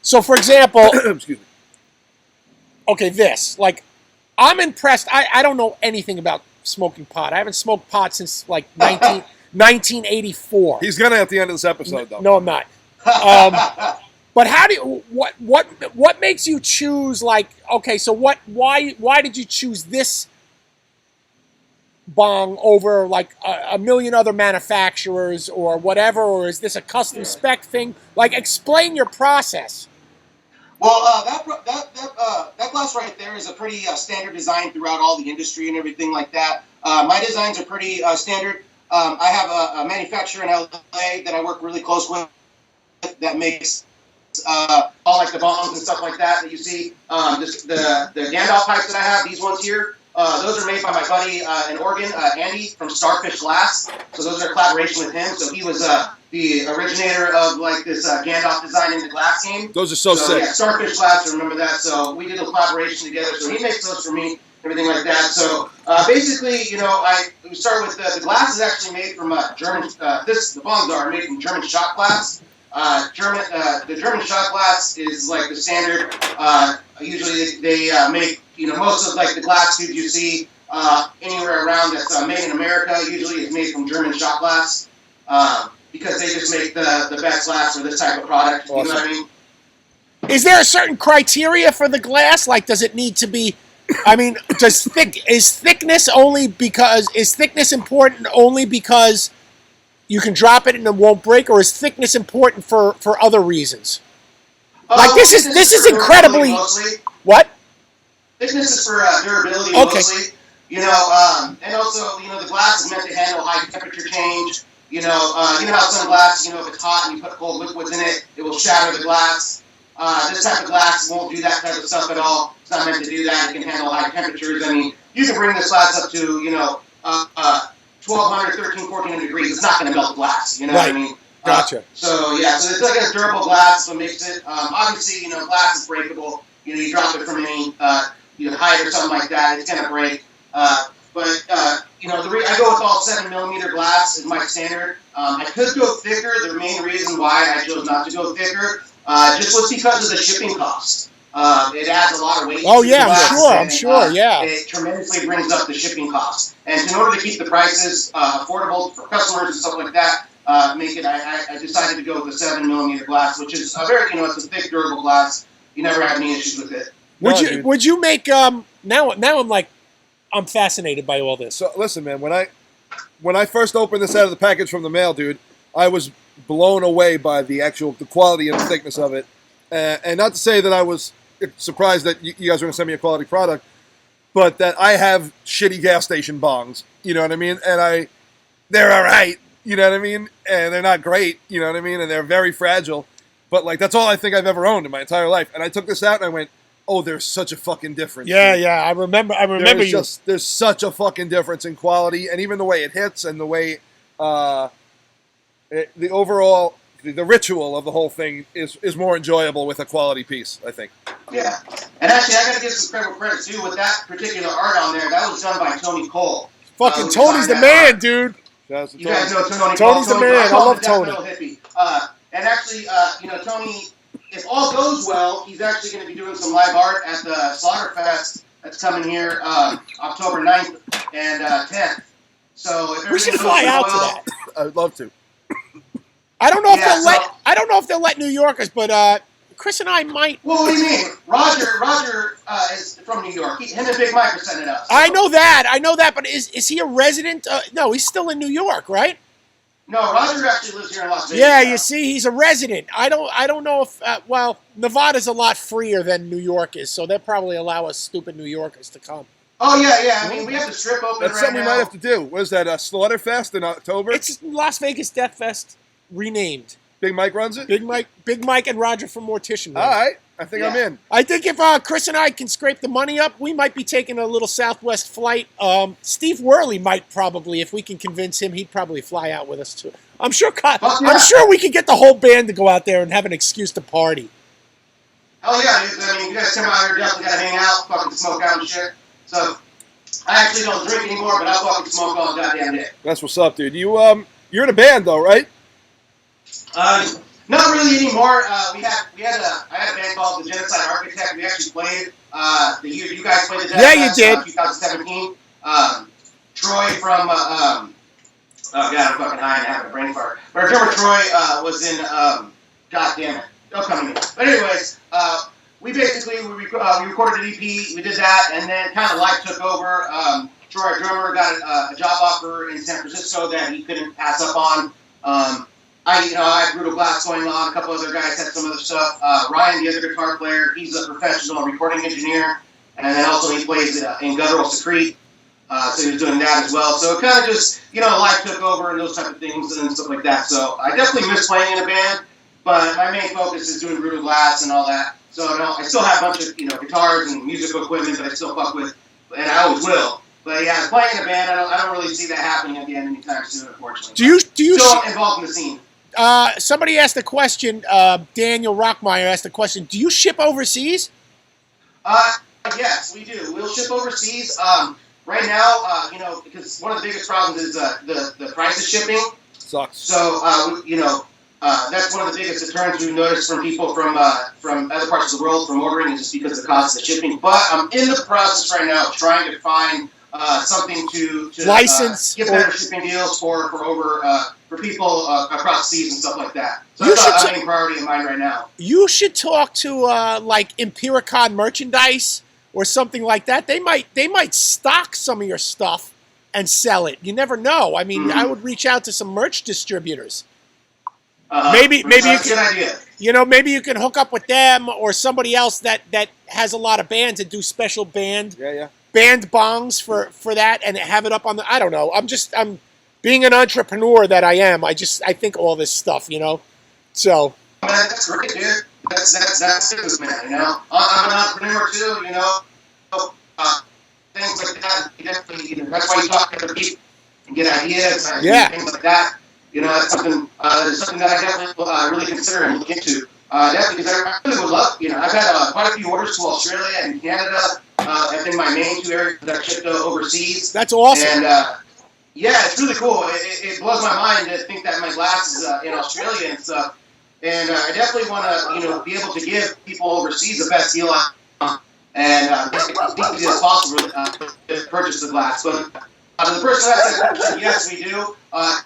So for example, Excuse me. Okay, I'm impressed. I don't know anything about smoking pot. I haven't smoked pot since like 1984. He's gonna at the end of this episode, though. No, I'm not. But how do you, what makes you choose, like, okay, so why did you choose this bong over like a million other manufacturers or whatever, or is this a custom spec thing? Like, explain your process. Well, that glass right there is a pretty standard design throughout all the industry and everything like that. My designs are pretty standard. I have a manufacturer in LA that I work really close with that makes all like the bongs and stuff like that you see. The Gandalf pipes that I have, these ones here, those are made by my buddy in Oregon, Andy from Starfish Glass. So those are a collaboration with him. So he was the originator of like this Gandalf design in the glass game. Those are so sick. Yeah, Starfish Glass, remember that. So we did a collaboration together. So he makes those for me, everything like that. So basically, we start with the glass is actually made from German. The bongs are made from German shot glass. The German shot glass is like the standard. Usually they make most of like the glass tubes you see anywhere around that's made in America. Usually is made from German shot glass because they just make the best glass for this type of product. Awesome. You know what I mean? Is there a certain criteria for the glass? Like, does it need to be? I mean, is thickness important only because you can drop it and it won't break, or is thickness important for other reasons? Like this is incredibly what? Thickness is for durability mostly. And also the glass is meant to handle high temperature change. You know how some glass, if it's hot and you put cold liquids in it, it will shatter the glass. This type of glass won't do that type of stuff at all. It's not meant to do that. It can handle high temperatures. I mean, you can bring this glass up to 1200, 1400 degrees. It's not going to melt glass. You know what I mean? Gotcha. So it's like a durable glass. So it makes it obviously glass is breakable. You drop it from any height or something like that, it's going to break. But I go with all 7mm glass is my standard. I could go thicker. The main reason why I chose not to go thicker just was because of the shipping cost. It adds a lot of weight. Oh yeah, I'm sure. Yeah. It tremendously brings up the shipping cost, and in order to keep the prices affordable for customers and stuff like that, I decided to go with the 7mm glass, which is a very it's a thick, durable glass. You never have any issues with it. Would you make now I'm fascinated by all this. So listen, man, when I first opened this out of the package from the mail, dude, I was blown away by the quality and the thickness of it. And not to say that I was surprised that you guys were going to send me a quality product, but that I have shitty gas station bongs, you know what I mean? And they're all right, you know what I mean? And they're not great, you know what I mean? And they're very fragile. But that's all I think I've ever owned in my entire life. And I took this out and I went, oh, there's such a fucking difference. Yeah, dude. Yeah, I remember you. There's such a fucking difference in quality, and even the way it hits, and the way the overall the ritual of the whole thing is more enjoyable with a quality piece, I think. Yeah, and actually, I got to give some credit too with that particular art on there. That was done by Tony Cole. Fucking Tony's the man, art. Dude. You guys know Tony. Tony's the man. I love Tony. And actually, Tony, if all goes well, he's actually going to be doing some live art at the Slaughterfest that's coming here October 9th and 10th. So if we should fly out to that. I'd love to. I don't know if they'll let New Yorkers, but Chris and I might. Well, what do you mean? Roger is from New York. Him and Big Mike are sending us. So. I know that, but is he a resident? No, he's still in New York, right? No, Roger actually lives here in Las Vegas. Yeah, now. you see, he's a resident. I don't know if well, Nevada's a lot freer than New York is, so they'll probably allow us stupid New Yorkers to come. Oh yeah. I mean, we have the strip open That's right something we now. might have to do. What is that? Slaughterfest in October? It's Las Vegas Death Fest renamed. Big Mike runs it. Big Mike, and Roger from Mortician. All right, I think I'm in. I think if Chris and I can scrape the money up, we might be taking a little Southwest flight. Steve Worley might probably, if we can convince him, he'd probably fly out with us too. I'm sure. I'm sure we could get the whole band to go out there and have an excuse to party. Oh yeah, I mean, you guys come out here, definitely gotta hang out, fucking smoke out and shit. So I actually don't drink anymore, but I fucking smoke all the goddamn day. That's what's up, dude. You're in a band though, right? Not really anymore. I had a band called the Genocide Architect. We actually played the year you guys played the Death you Fest, did. 2017. Troy from oh god, I'm fucking high and having a brain fart. But our drummer Troy was in god damn it, don't come to me. But anyways, we basically we recorded an EP. We did that, and then kind of life took over. Troy, our drummer, got a job offer in San Francisco that he couldn't pass up on. I had Brutal Glass going on. A couple other guys had some other stuff. Ryan, the other guitar player, he's a professional recording engineer, and then also he plays in Guttural Secrete. So he was doing that as well. So it kind of just, life took over and those type of things and stuff like that. So I definitely miss playing in a band, but my main focus is doing Brutal Glass and all that. So I still have a bunch of guitars and musical equipment that I still fuck with, and I always will. But yeah, playing in a band, I don't really see that happening again anytime soon, unfortunately. Do you still involved in the scene? Somebody asked a question. Daniel Rockmeier asked a question. Do you ship overseas? Yes, we do. We'll ship overseas. Right now, because one of the biggest problems is the price of shipping. Sucks. So, that's one of the biggest deterrents we noticed from people from other parts of the world from ordering, is just because of the cost of the shipping. But I'm in the process right now of trying to find something to license, get better shipping deals for people across seas and stuff like that. So that's a main priority of mine right now. You should talk to like Empiricon Merchandise or something like that. They might stock some of your stuff and sell it. You never know. I mean, I would reach out to some merch distributors. Maybe you can, good idea. Maybe you can hook up with them or somebody else that has a lot of bands and do special band bongs for that and have it up on the. I don't know. I'm being an entrepreneur that I am. I think all this stuff, So. Man, that's great, dude. That's business, man. I'm an entrepreneur too. Things like that. Definitely, that's why you talk to other people and get ideas and things like that. That's something that I definitely really consider and look into. Definitely, because I really would love. I've had quite a few orders to Australia and Canada. Have been my main two areas that I've shipped overseas. That's awesome. And it's really cool. It blows my mind to think that my glass is in Australia and stuff. And I definitely want to, be able to give people overseas the best deal and as easy as possible to purchase the glass. But the person that said, yes, we do.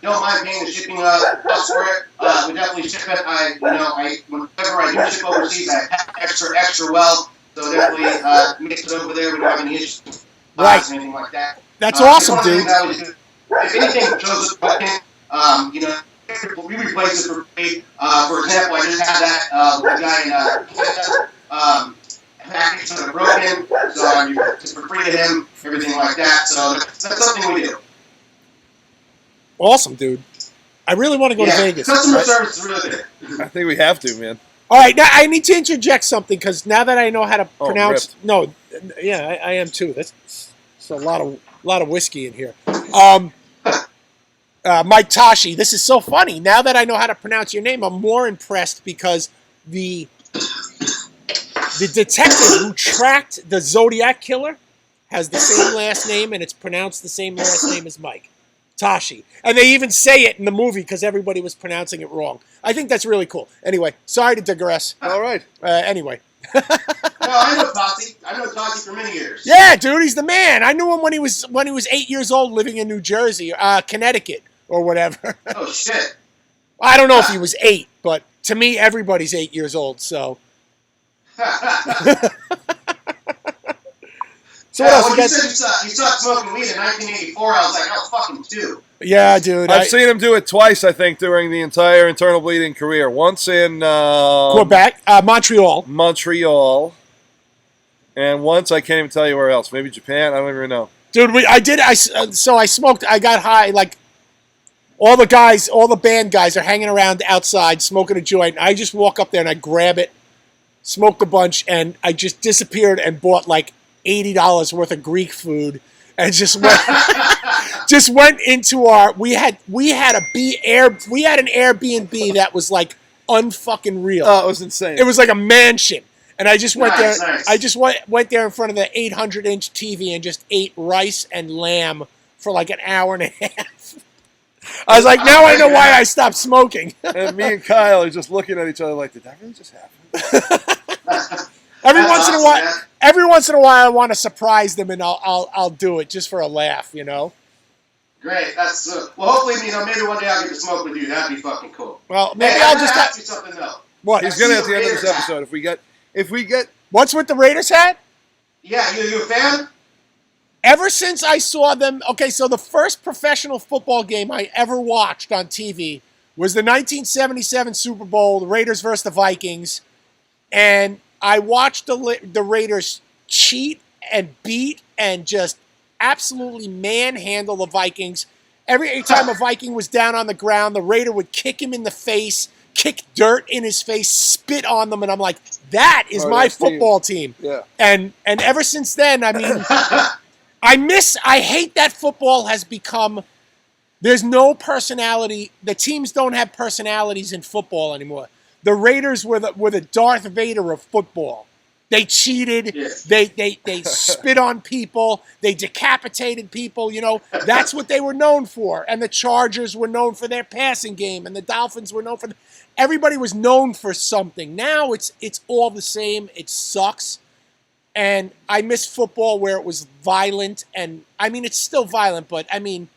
Don't mind paying the shipping cost for it. We definitely ship it. Whenever I do ship overseas, I pack extra well. So definitely mix it over there. We don't have any issues or anything like that. That's awesome, dude. If anything shows us, we replace it for free. For example, I just had that with a guy in Canada. Package sort of broken, so I replaced it for free to him, everything like that. So that's something we do. Awesome, dude. I really want to go to Vegas. Customer service is really good. I think we have to, man. All right, now I need to interject something because now that I know how to pronounce, I am too. That's a lot of whiskey in here. Mike Tashi, this is so funny. Now that I know how to pronounce your name, I'm more impressed because the detective who tracked the Zodiac Killer has the same last name, and it's pronounced the same last name as Mike. Tashi. And they even say it in the movie because everybody was pronouncing it wrong. I think that's really cool. Anyway, sorry to digress. All right. Anyway. No, I know Tashi. I know Tashi for many years. Yeah, dude, he's the man. I knew him when he was 8 years old living in New Jersey, Connecticut, or whatever. Oh, shit. I don't know if he was 8, but to me, everybody's 8 years old, so. So what else? When you said you stopped smoking weed in 1984, I was like, I was fucking 2. Yeah, dude. I've seen him do it twice, I think, during the entire internal bleeding career. Once in Quebec, Montreal. Montreal. And once, I can't even tell you where else. Maybe Japan. I don't even know. Dude, so I smoked. I got high. Like all the band guys are hanging around outside smoking a joint. I just walk up there and I grab it, smoked a bunch, and I just disappeared and bought like $80 worth of Greek food, and just went into our. We had an Airbnb that was like unfucking real. Oh, it was insane. It was like a mansion. And I just went there. Nice. I just went there in front of the 800-inch TV and just ate rice and lamb for like an hour and a half. I was like, now I know why I stopped smoking. And me and Kyle are just looking at each other like, did that really just happen? Every once in a while, I want to surprise them, and I'll do it just for a laugh, you know. Great. That's well. Hopefully, maybe one day I'll get to smoke with you. That'd be fucking cool. Well, maybe hey, I'll just ask you something though. What? He's gonna at the end of this episode. If we get What's with the Raiders hat? Yeah, you a fan? Ever since I saw them, okay, so the first professional football game I ever watched on TV was the 1977 Super Bowl, the Raiders versus the Vikings, and I watched the Raiders cheat and beat and just absolutely manhandle the Vikings. Every time a Viking was down on the ground, the Raider would kick him in the face, kick dirt in his face, spit on them, and I'm like, that is my football team. Yeah. And ever since then, I mean, I hate that football has become, there's no personality. The teams don't have personalities in football anymore. The Raiders were the Darth Vader of football. They cheated. Yes. They spit on people. They decapitated people. You know, that's what they were known for. And the Chargers were known for their passing game, and the Dolphins were known for. Everybody was known for something. Now it's all the same. It sucks. And I miss football where it was violent. And I mean, it's still violent, but I mean,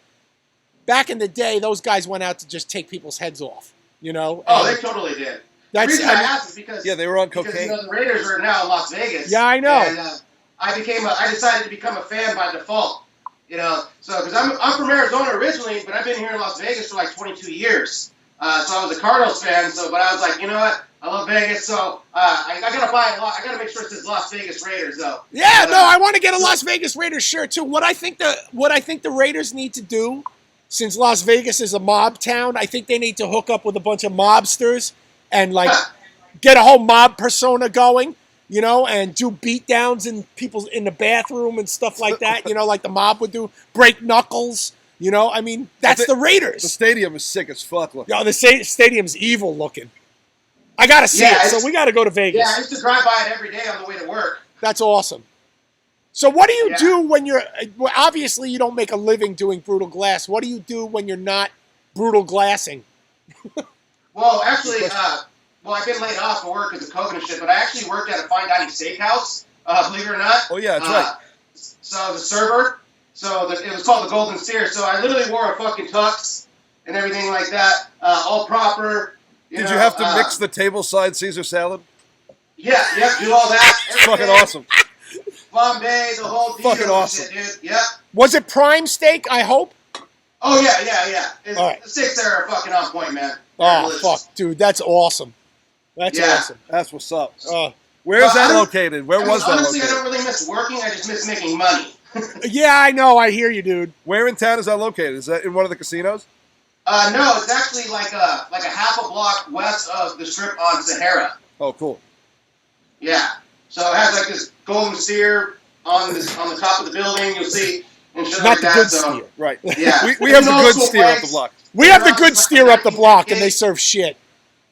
back in the day, those guys went out to just take people's heads off. You know? Oh, they totally did. The reason I asked is because they were on cocaine. Because, the Raiders are now in Las Vegas. Yeah, I know. And I decided to become a fan by default. You know, so because I'm from Arizona originally, but I've been here in Las Vegas for like 22 years. So I was a Cardinals fan. But I was like, you know what? I love Vegas, so I gotta buy I gotta make sure it says Las Vegas Raiders though. Yeah, no, I want to get a Las Vegas Raiders shirt too. What I think the Raiders need to do, since Las Vegas is a mob town, I think they need to hook up with a bunch of mobsters and like get a whole mob persona going, you know, and do beatdowns in the bathroom and stuff like that, you know, like the mob would do, break knuckles, you know. I mean, that's the Raiders. The stadium is sick as fuck looking. Yo, the stadium's evil looking. I gotta see it, so we gotta go to Vegas. Yeah, I used to drive by it every day on the way to work. That's awesome. So what do you do when you're, obviously you don't make a living doing brutal glass. What do you do when you're not brutal glassing? Well, actually, I've been laid off for work because of COVID and shit, but I actually worked at a fine dining steakhouse, believe it or not. Oh, yeah, that's right. So I was a server, it was called the Golden Steer, so I literally wore a fucking tux and everything like that, all proper. Did you have to mix the table-side Caesar salad? Yeah, do all that. It's fucking awesome. Flambe, the whole deal. Fucking awesome. Shit, dude. Yep. Was it prime steak, I hope? Oh, yeah. All right. The steaks there are fucking on point, man. Oh, fuck, dude, that's awesome. That's awesome. That's what's up. Where is that located? Where was that honestly, located? I don't really miss working. I just miss making money. Yeah, I know. I hear you, dude. Where in town is that located? Is that in one of the casinos? No, it's actually like a half a block west of the strip on Sahara. Oh, cool. Yeah. So it has like this golden steer on the top of the building. You'll see and shit Not like the that. good So steer. Right. Yeah. we have the good steer up the block. We have the good steer up the block, and they serve shit.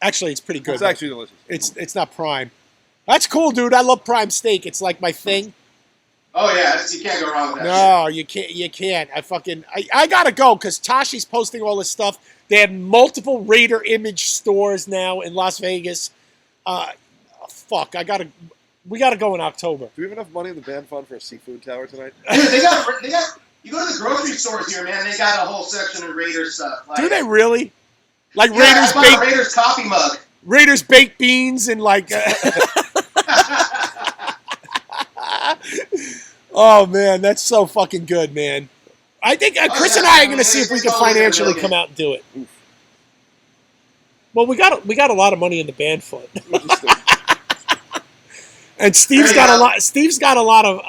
Actually, it's pretty good. It's actually delicious. It's not prime. That's cool, dude. I love prime steak. It's like my thing. Oh yeah, you can't go wrong with that. No, you can't. You can't. I gotta go because Tashi's posting all this stuff. They have multiple Raider image stores now in Las Vegas. Fuck, we gotta go in October. Do we have enough money in the band fund for a seafood tower tonight? Dude, they got. You go to the grocery stores here, man. They got a whole section of Raiders stuff. Do they really? Like I bought a Raiders coffee mug. Raiders baked beans and like. Oh man, that's so fucking good, man. I think Chris and I are going to see if we can financially come out and do it. Oof. Well, we got a lot of money in the band fund. And Steve's got a lot. Steve's got a lot of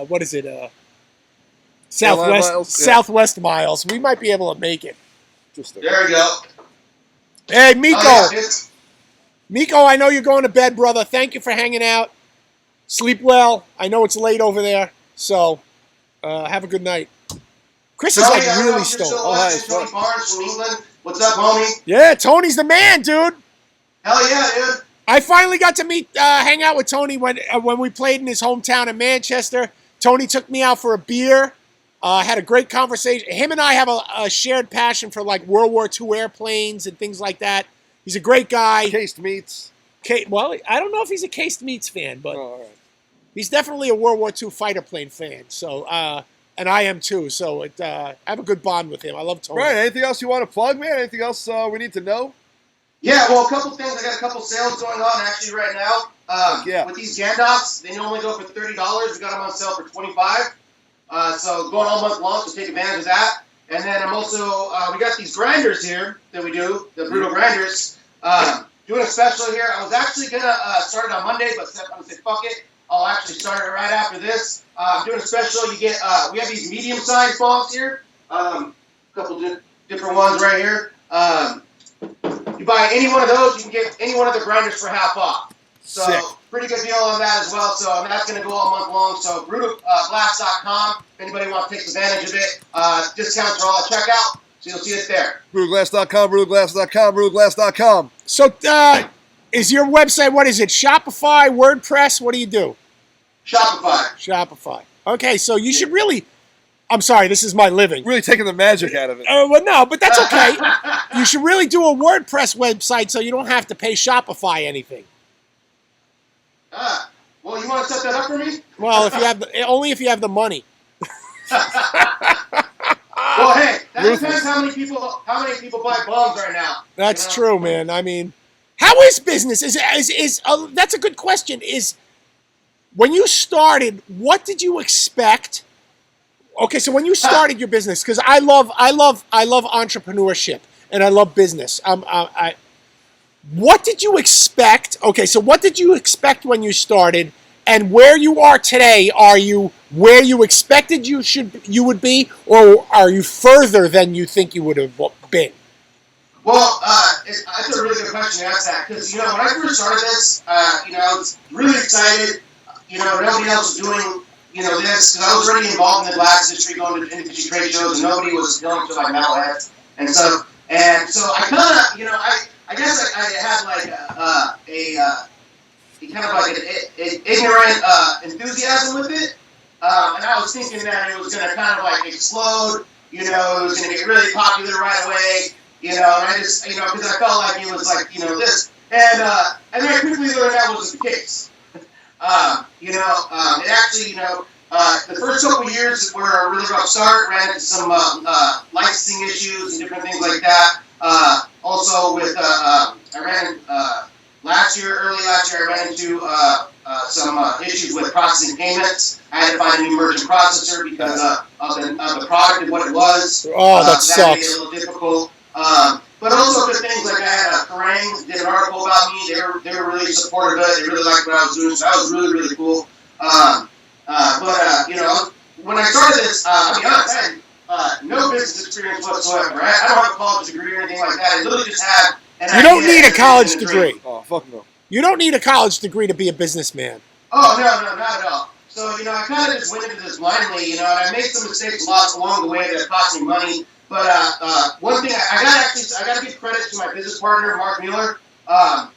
what is it? Southwest miles. We might be able to make it. There we go. Hey, Miko. Miko, I know you're going to bed, brother. Thank you for hanging out. Sleep well. I know it's late over there, so have a good night. Chris is like really stoned. Tony Barnes from England. What's up, homie? Yeah, Tony's the man, dude. Hell yeah, dude. I finally got to hang out with Tony when we played in his hometown in Manchester. Tony took me out for a beer. Had a great conversation. Him and I have a shared passion for like World War II airplanes and things like that. He's a great guy. Cased meats. Well, I don't know if he's a cased meats fan, but he's definitely a World War II fighter plane fan. So, and I am too. So I have a good bond with him. I love Tony. Right. Anything else you want to plug, man? Anything else we need to know? Yeah, well, a couple things. I got a couple sales going on actually right now. With these Gandocs, they normally go for $30. We got them on sale for $25. So going all month long, so take advantage of that. And then I'm also, we got these grinders here that we do, the Brutal Grinders. Doing a special here. I was actually going to start it on Monday, but I'm going to say, fuck it. I'll actually start it right after this. Doing a special. You get, we have these medium-sized balls here. A couple different ones right here. You buy any one of those, you can get any one of the grinders for half off. So sick. Pretty good deal on that as well. So that's going to go all month long. So brutalglass.com. If anybody wants to take advantage of it, discounts are all at checkout. So you'll see it there. Brutalglass.com, brutalglass.com, brutalglass.com. So is your website, what is it? Shopify, WordPress? What do you do? Shopify. Okay, so you should really... I'm sorry, this is my living. Really taking the magic out of it. Well, no, but that's okay. You should really do a WordPress website so you don't have to pay Shopify anything. Well, you want to set that up for me? Well, only if you have the money. Well, hey, that depends how many people buy bongs right now. That's true, man. I mean, how is business? That's a good question. Is when you started, what did you expect? Okay, so when you started your business, because I love entrepreneurship and I love business. What did you expect? Okay, so what did you expect when you started, and where you are today? Are you where you expected you would be, or are you further than you think you would have been? Well, that's a really good question to ask that, because when I first started this, I was really excited. Nobody else was doing. This, because I was already involved in the glass industry, going to industry trade shows, and nobody was going to like metalheads and stuff. And so I kind of, I guess I had like a kind of like an ignorant enthusiasm with it. And I was thinking that it was going to kind of like explode, it was going to get really popular right away, and I just, because I felt like it was like, this. And then I quickly learned that wasn't the case. It actually, the first couple of years were a really rough start. Ran into some licensing issues and different things like that. Also, with early last year, I ran into some issues with processing payments. I had to find a new merchant processor because of the product and what it was. Oh, that sucks. Made it a little difficult. But also for things like I had Kerrang did an article about me. They were really supportive of it. They really liked what I was doing. So that was really, really cool. When I started this, I'll be honest, I had no business experience whatsoever. I don't have a college degree or anything like that. I literally just had an idea. You don't need a college degree. Oh, fuck no. You don't need a college degree to be a businessman. Oh, no, not at all. So, I kind of just went into this blindly, and I made some mistakes along the way that cost me money. But one thing, I got to give credit to my business partner, Mark Mueller.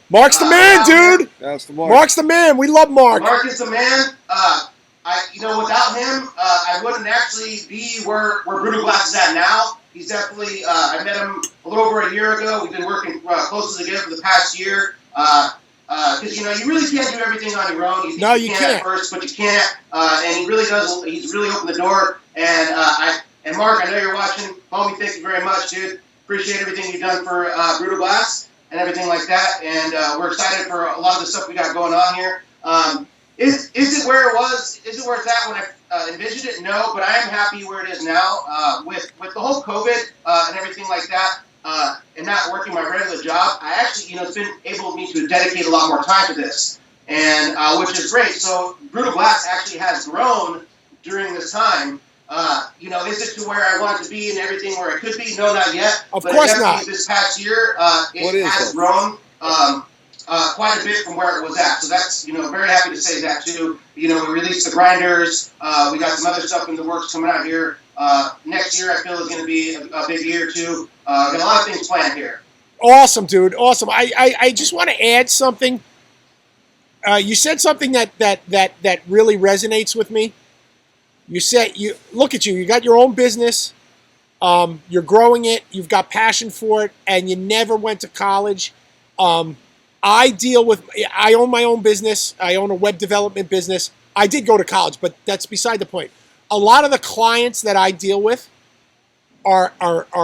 Mark's the man, dude. That's the Mark. Mark's the man. We love Mark. Mark is the man. Without him, I wouldn't actually be where Brutal Glass is at now. He's definitely, I met him a little over a year ago. We've been working closely together for the past year. Because, you really can't do everything on your own. You can't at first, but you can't. And he really does. He's really opened the door. And Mark, I know you're watching. Homie, thank you very much, dude. Appreciate everything you've done for Brutal Glass and everything like that. And we're excited for a lot of the stuff we got going on here. Is it where it was? Is it where it's at when I envisioned it? No, but I am happy where it is now. With the whole COVID and everything like that, and not working my regular job, I actually, it's been able me to dedicate a lot more time to this, and which is great. So Brutal Glass actually has grown during this time. Is it to where I want it to be and everything where it could be? No, not yet. Of course not. This past year, it has grown. Quite a bit from where it was at. So that's, very happy to say that too. We released the grinders. We got some other stuff in the works coming out here. Next year I feel is going to be a big year too. Got a lot of things planned here. Awesome, dude. Awesome. I just want to add something. You said something that really resonates with me. You said, look at you. You got your own business. You're growing it. You've got passion for it, and you never went to college. I own my own business. I own a web development business. I did go to college, but that's beside the point. A lot of the clients that I deal with are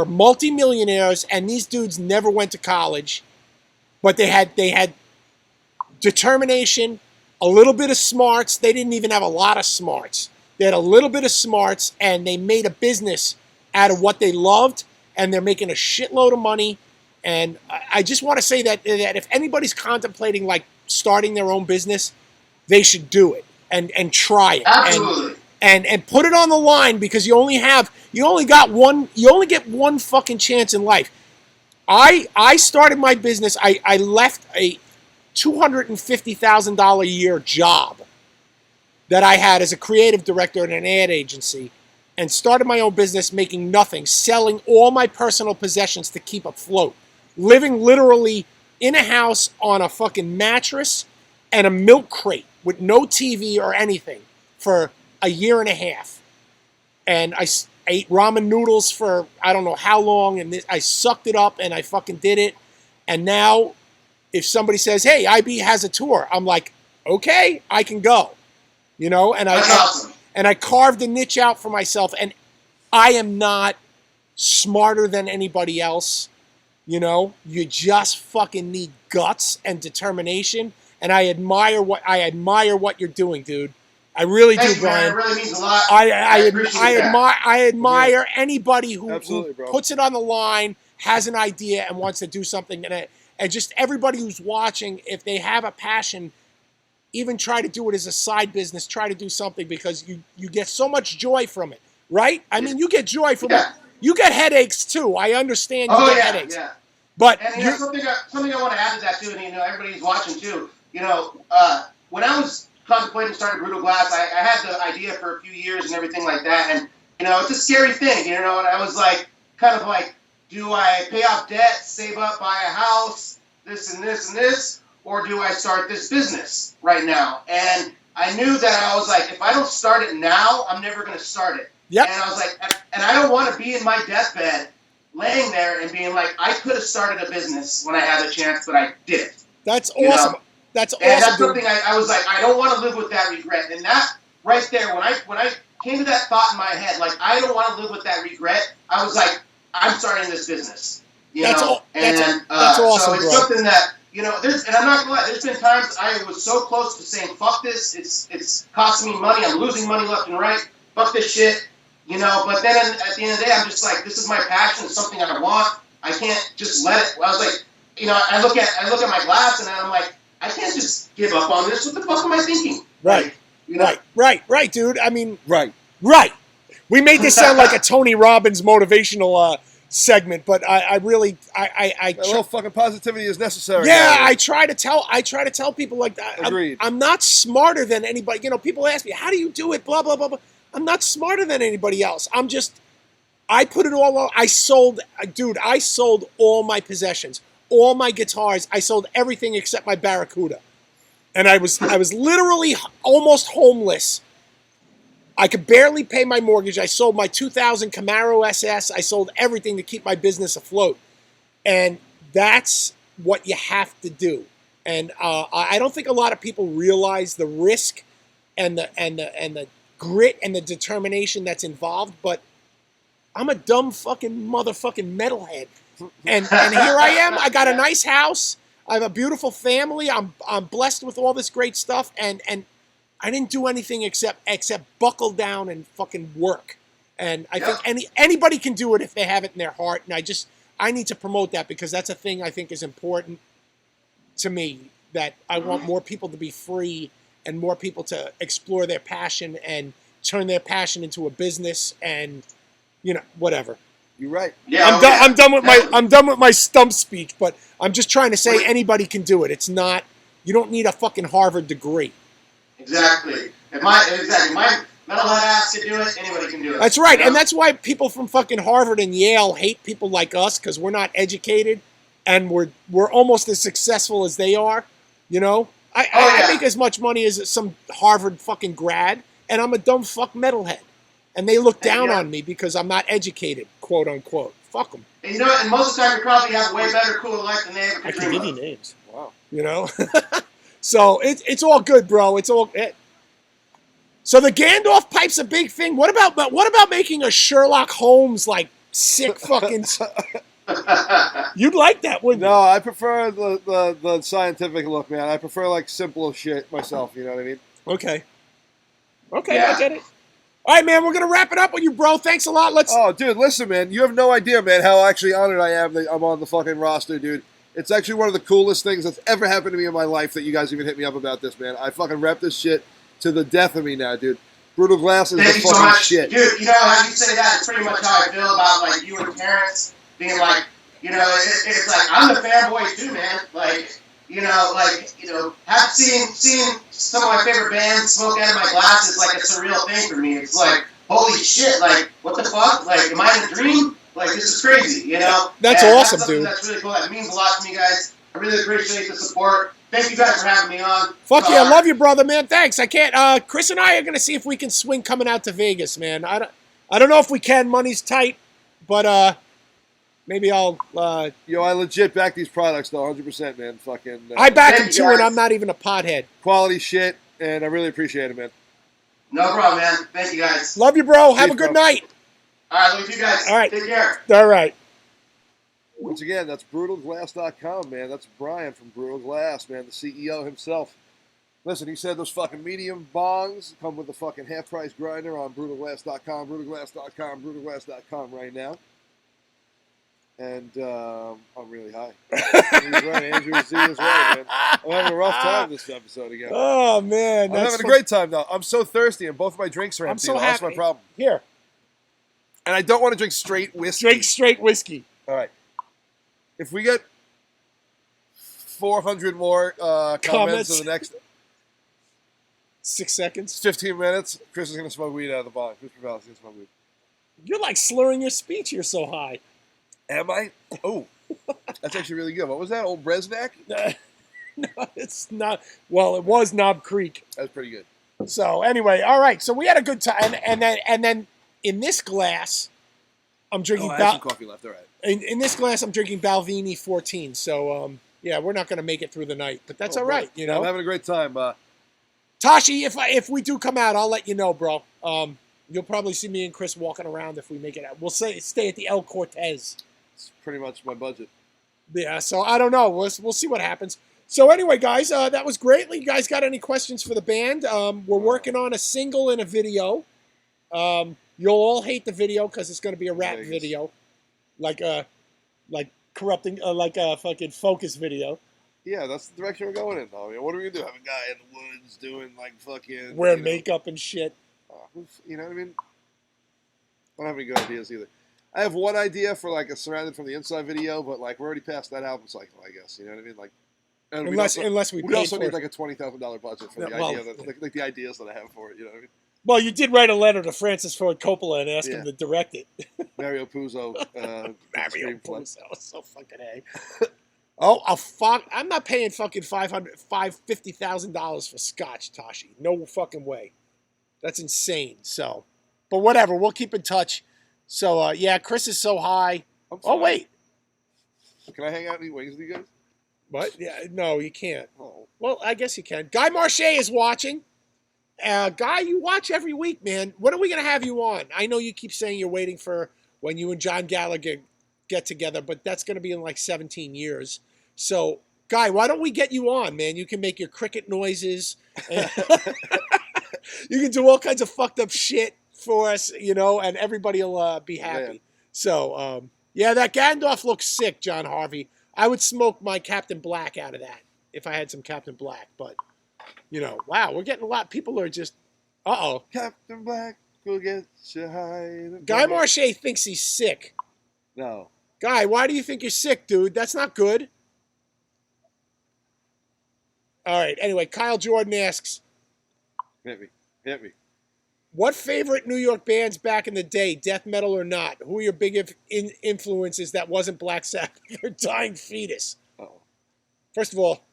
multimillionaires, and these dudes never went to college, but they had determination, a little bit of smarts. They didn't even have a lot of smarts. They had a little bit of smarts, and they made a business out of what they loved, and they're making a shitload of money. And I just want to say that if anybody's contemplating like starting their own business, they should do it and try it. Absolutely. And put it on the line, because you only get one fucking chance in life. I started my business. I left a $250,000 a year job that I had as a creative director in an ad agency, and started my own business making nothing, selling all my personal possessions to keep afloat. Living literally in a house on a fucking mattress and a milk crate with no TV or anything for a year and a half. And I ate ramen noodles for I don't know how long, and I sucked it up and I fucking did it. And now if somebody says, hey, IB has a tour, I'm like, okay, I can go. And I carved a niche out for myself, and I am not smarter than anybody else. You just fucking need guts and determination, and I admire what you're doing, dude. I really do, Bryon. It really means a lot. I admire anybody who puts it on the line, has an idea, and wants to do something. And just everybody who's watching, if they have a passion, even try to do it as a side business. Try to do something, because you get so much joy from it, right? I mean, you get joy from it. You get headaches too. I understand you get headaches. Yeah. But something I want to add to that too, and everybody's watching too. When I was contemplating starting Brutal Glass, I had the idea for a few years and everything like that, and it's a scary thing, and I was like, kind of like, do I pay off debt, save up, buy a house, this and this and this, or do I start this business right now? And I knew that I was like, if I don't start it now, I'm never going to start it. Yep. And I was like, and I don't want to be in my deathbed laying there and being like, I could have started a business when I had a chance, but I didn't. That's awesome. That's awesome. And that's something I was like, I don't want to live with that regret. And that right there, when I came to that thought in my head, like, I don't want to live with that regret, I was like, I'm starting this business. That's awesome. So it's something that, and I'm not gonna lie, there's been times I was so close to saying, fuck this, it's costing me money, I'm losing money left and right, fuck this shit, but then at the end of the day, I'm just like, this is my passion, it's something I want, I can't just let it. I was like, I look at my glass and I'm like, I can't just give up on this, what the fuck am I thinking? Right. Right, dude. I mean, right. We made this sound like a Tony Robbins motivational segment, but I really a little fucking positivity is necessary. Yeah, I try to tell people like that. Agreed. I'm not smarter than anybody. People ask me, how do you do it? Blah blah blah blah. I'm not smarter than anybody else. I put it all on. I sold all my possessions, all my guitars. I sold everything except my Barracuda, and I was literally almost homeless. I could barely pay my mortgage. I sold my 2000 Camaro SS. I sold everything to keep my business afloat. And that's what you have to do. And I don't think a lot of people realize the risk and the grit and the determination that's involved. But I'm a dumb fucking motherfucking metalhead. And here I am. I got a nice house. I have a beautiful family. I'm blessed with all this great stuff. And I didn't do anything except buckle down and fucking work. And I think anybody can do it if they have it in their heart. And I need to promote that because that's a thing I think is important to me, that I want more people to be free and more people to explore their passion and turn their passion into a business and, whatever. You're right. Yeah, I'm done with my stump speech, but I'm just trying to say anybody can do it. It's not, you don't need a fucking Harvard degree. Exactly. If my metalhead ass can do it, anybody can do it. That's right, and that's why people from fucking Harvard and Yale hate people like us, because we're not educated, and we're almost as successful as they are. I make as much money as some Harvard fucking grad, and I'm a dumb fuck metalhead, and they look down on me because I'm not educated, quote unquote. Fuck them. And and most of the time you probably have a way better, cooler life than they ever could. I can give you names. Wow. So it's all good, bro. It's all. So the Gandalf pipe's a big thing. What about making a Sherlock Holmes like sick fucking? You'd like that, wouldn't you? No, I prefer the scientific look, man. I prefer like simple shit myself. You know what I mean? Okay, yeah. I get it. All right, man. We're gonna wrap it up with you, bro. Thanks a lot. Oh, dude, listen, man. You have no idea, man, how actually honored I am that I'm on the fucking roster, dude. It's actually one of the coolest things that's ever happened to me in my life that you guys even hit me up about this, man. I fucking rep this shit to the death of me now, dude. Brutal Glass is the fucking so much. shit. Dude, how you say that, it's pretty much how I feel about, like, you and parents being like, it's like, I'm the fanboy too, man. Have seen some of my favorite bands smoke out of my glass is like a surreal thing for me. It's like, holy shit, like, what the fuck? Like, am I in a dream? Like, this is crazy, That's awesome, dude. That's really cool. That means a lot to me, guys. I really appreciate the support. Thank you guys for having me on. Fuck yeah, I love you, brother, man. Thanks. I can't. Chris and I are gonna see if we can swing coming out to Vegas, man. I don't know if we can. Money's tight, but maybe I'll. I legit back these products though, 100%, man. Fucking. I back them too, and I'm not even a pothead. Quality shit, and I really appreciate it, man. No problem, man. Thank you, guys. Love you, bro. Have a good night. All right, love you guys. All right, take care. All right. Once again, that's brutalglass.com, man. That's Bryon from Brutal Glass, man, the CEO himself. Listen, he said those fucking medium bongs come with a fucking half-price grinder on brutalglass.com, brutalglass.com, brutalglass.com right now. And I'm really high. He's right, Andrew Z as well, man. I'm having a rough time this episode again. Oh, man. I'm having a great time, though. I'm so thirsty, and both of my drinks are empty. I'm so happy. That's my problem. Here. And I don't want to drink straight whiskey. Drink straight whiskey. All right. If we get 400 more comments in the next 6 seconds, 15 minutes, Chris is going to smoke weed out of the bong. Chris Preval's going to smoke weed. You're like slurring your speech. You're so high. Am I? Oh, that's actually really good. What was that? Old Bresnak? No, it's not. Well, it was Knob Creek. That's pretty good. So anyway, all right. So we had a good time, and then in this glass, I'm drinking. I have some coffee left. All right. In this glass, I'm drinking Balvenie 14. So, yeah, we're not going to make it through the night, but that's all right, I'm having a great time. Tashi, if we do come out, I'll let you know, bro. You'll probably see me and Chris walking around if we make it out. We'll stay at the El Cortez. It's pretty much my budget. Yeah, so I don't know. We'll see what happens. So anyway, guys, that was great. You guys got any questions for the band? We're working on a single and a video. You'll all hate the video because it's going to be a rap video. Like corrupting, like a fucking Focus video. Yeah, that's the direction we're going in, though. I mean, what are we going to do? Have a guy in the woods doing, like, fucking... Wearing makeup and shit. You know what I mean? I don't have any good ideas either. I have one idea for, like, a Surrounded from the Inside video, but, like, we're already past that album cycle, I guess. You know what I mean? Like, unless we also need, like, a $20,000 budget for the idea, like, the ideas that I have for it, you know what I mean? Well, you did write a letter to Francis Ford Coppola and ask him to direct it. Mario Puzo. Mario Puzo. So fucking A. Oh, fuck. I'm not paying fucking $50,000 for scotch, Tashi. No fucking way. That's insane. So, but whatever. We'll keep in touch. So, yeah, Chris is so high. Oh, wait. Can I hang out and eat wings with you guys? What? Yeah, no, you can't. Oh. Well, I guess you can. Guy Marche is watching. Guy, you watch every week, man. When are we going to have you on? I know you keep saying you're waiting for when you and John Gallagher get together, but that's going to be in like 17 years. So, Guy, why don't we get you on, man? You can make your cricket noises. You can do all kinds of fucked up shit for us, you know, and everybody will be happy. Yeah. So, yeah, that Gandalf looks sick, John Harvey. I would smoke my Captain Black out of that if I had some Captain Black. But, you know, wow, we're getting a lot. People are just, uh-oh. Captain Black will get you high. Guy Marche thinks he's sick. No. Guy, why do you think you're sick, dude? That's not good. All right, anyway, Kyle Jordan asks, Hit me. what favorite New York bands back in the day, death metal or not? Who are your big influences that wasn't Black Sabbath or Dying Fetus? Uh-oh. First of all,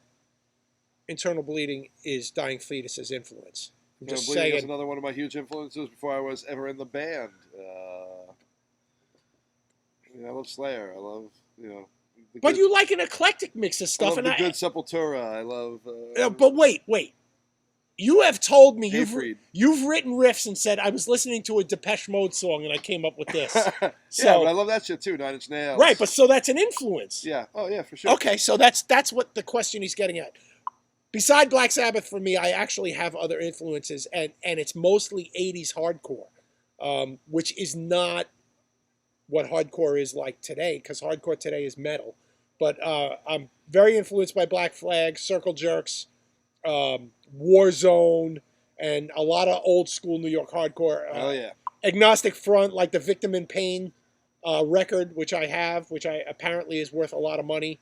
Internal Bleeding is Dying Fetus's influence. I'm just saying. Is another one of my huge influences before I was ever in the band. I love Slayer. I love, But you like an eclectic mix of stuff. I love the good Sepultura. I love... but wait. You have told me you've written riffs and said, I was listening to a Depeche Mode song and I came up with this. Yeah, So, but I love that shit too, Nine Inch Nails. right, but so that's an influence. Yeah. Oh, yeah, for sure. Okay, so that's what the question he's getting at. Beside Black Sabbath, for me, I actually have other influences, and it's mostly 80s hardcore, which is not what hardcore is like today, because hardcore today is metal. But I'm very influenced by Black Flag, Circle Jerks, Warzone, and a lot of old school New York hardcore. Oh, yeah. Agnostic Front, like the Victim in Pain record, which I have, which I apparently is worth a lot of money.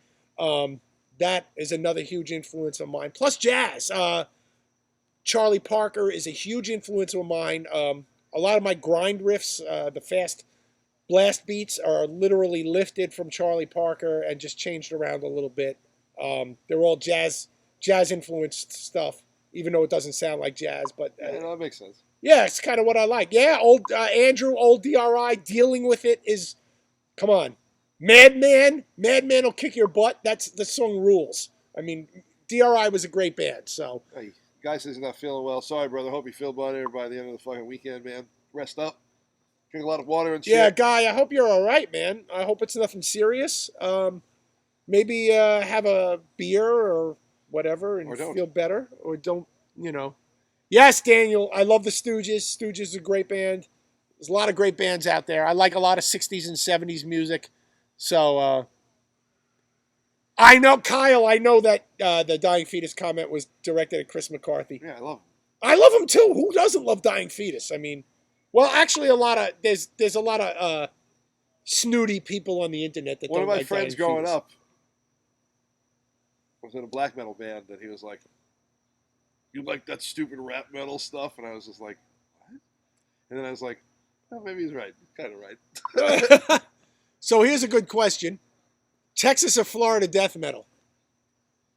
That is another huge influence of mine. Plus jazz. Charlie Parker is a huge influence of mine. A lot of my grind riffs, the fast blast beats, are literally lifted from Charlie Parker and just changed around a little bit. They're all jazz influenced stuff, even though it doesn't sound like jazz. But Yeah, that makes sense. yeah, it's kind of what I like. Yeah, old Andrew, old DRI, dealing with it is, come on. Madman will kick your butt. That's the song rules. I mean, DRI was a great band, so. Hey, guy says he's not feeling well. Sorry, brother. Hope you feel better by the end of the fucking weekend, man. Rest up. Drink a lot of water and shit. Yeah, Guy, I hope you're all right, man. I hope it's nothing serious. Maybe have a beer or whatever and feel better. Or don't, Yes, Daniel, I love the Stooges. Stooges is a great band. There's a lot of great bands out there. I like a lot of 60s and 70s music. So, I know, Kyle, that the Dying Fetus comment was directed at Chris McCarthy. Yeah, I love him. I love him too. Who doesn't love Dying Fetus? I mean, well, actually, there's a lot of snooty people on the internet that One don't of my like friends Dying growing Fetus. up was in a black metal band, and he was like, "You like that stupid rap metal stuff?" And I was just like, "What?" And then I was like, "Oh, maybe he's right. Kind of right." So here's a good question: Texas or Florida death metal?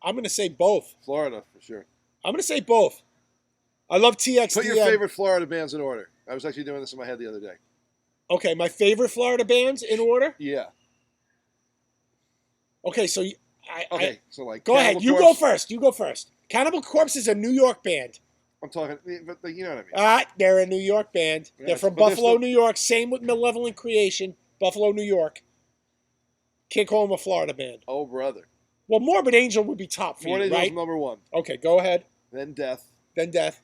I'm going to say both. Florida, for sure. I'm going to say both. I love TXDM. Put your favorite Florida bands in order. I was actually doing this in my head the other day. Okay, my favorite Florida bands in order? Yeah. Okay, so so like. Go ahead. You go first. Cannibal Corpse is a New York band. I'm talking, but you know what I mean. They're a New York band. Yeah, they're from but Buffalo, New York. Same with Malevolent Creation, Buffalo, New York. Can't call them a Florida band. Oh, brother. Well, Morbid Angel would be top for Morbid you, Angel's right? number one. Okay, go ahead. Then Death. Then Death.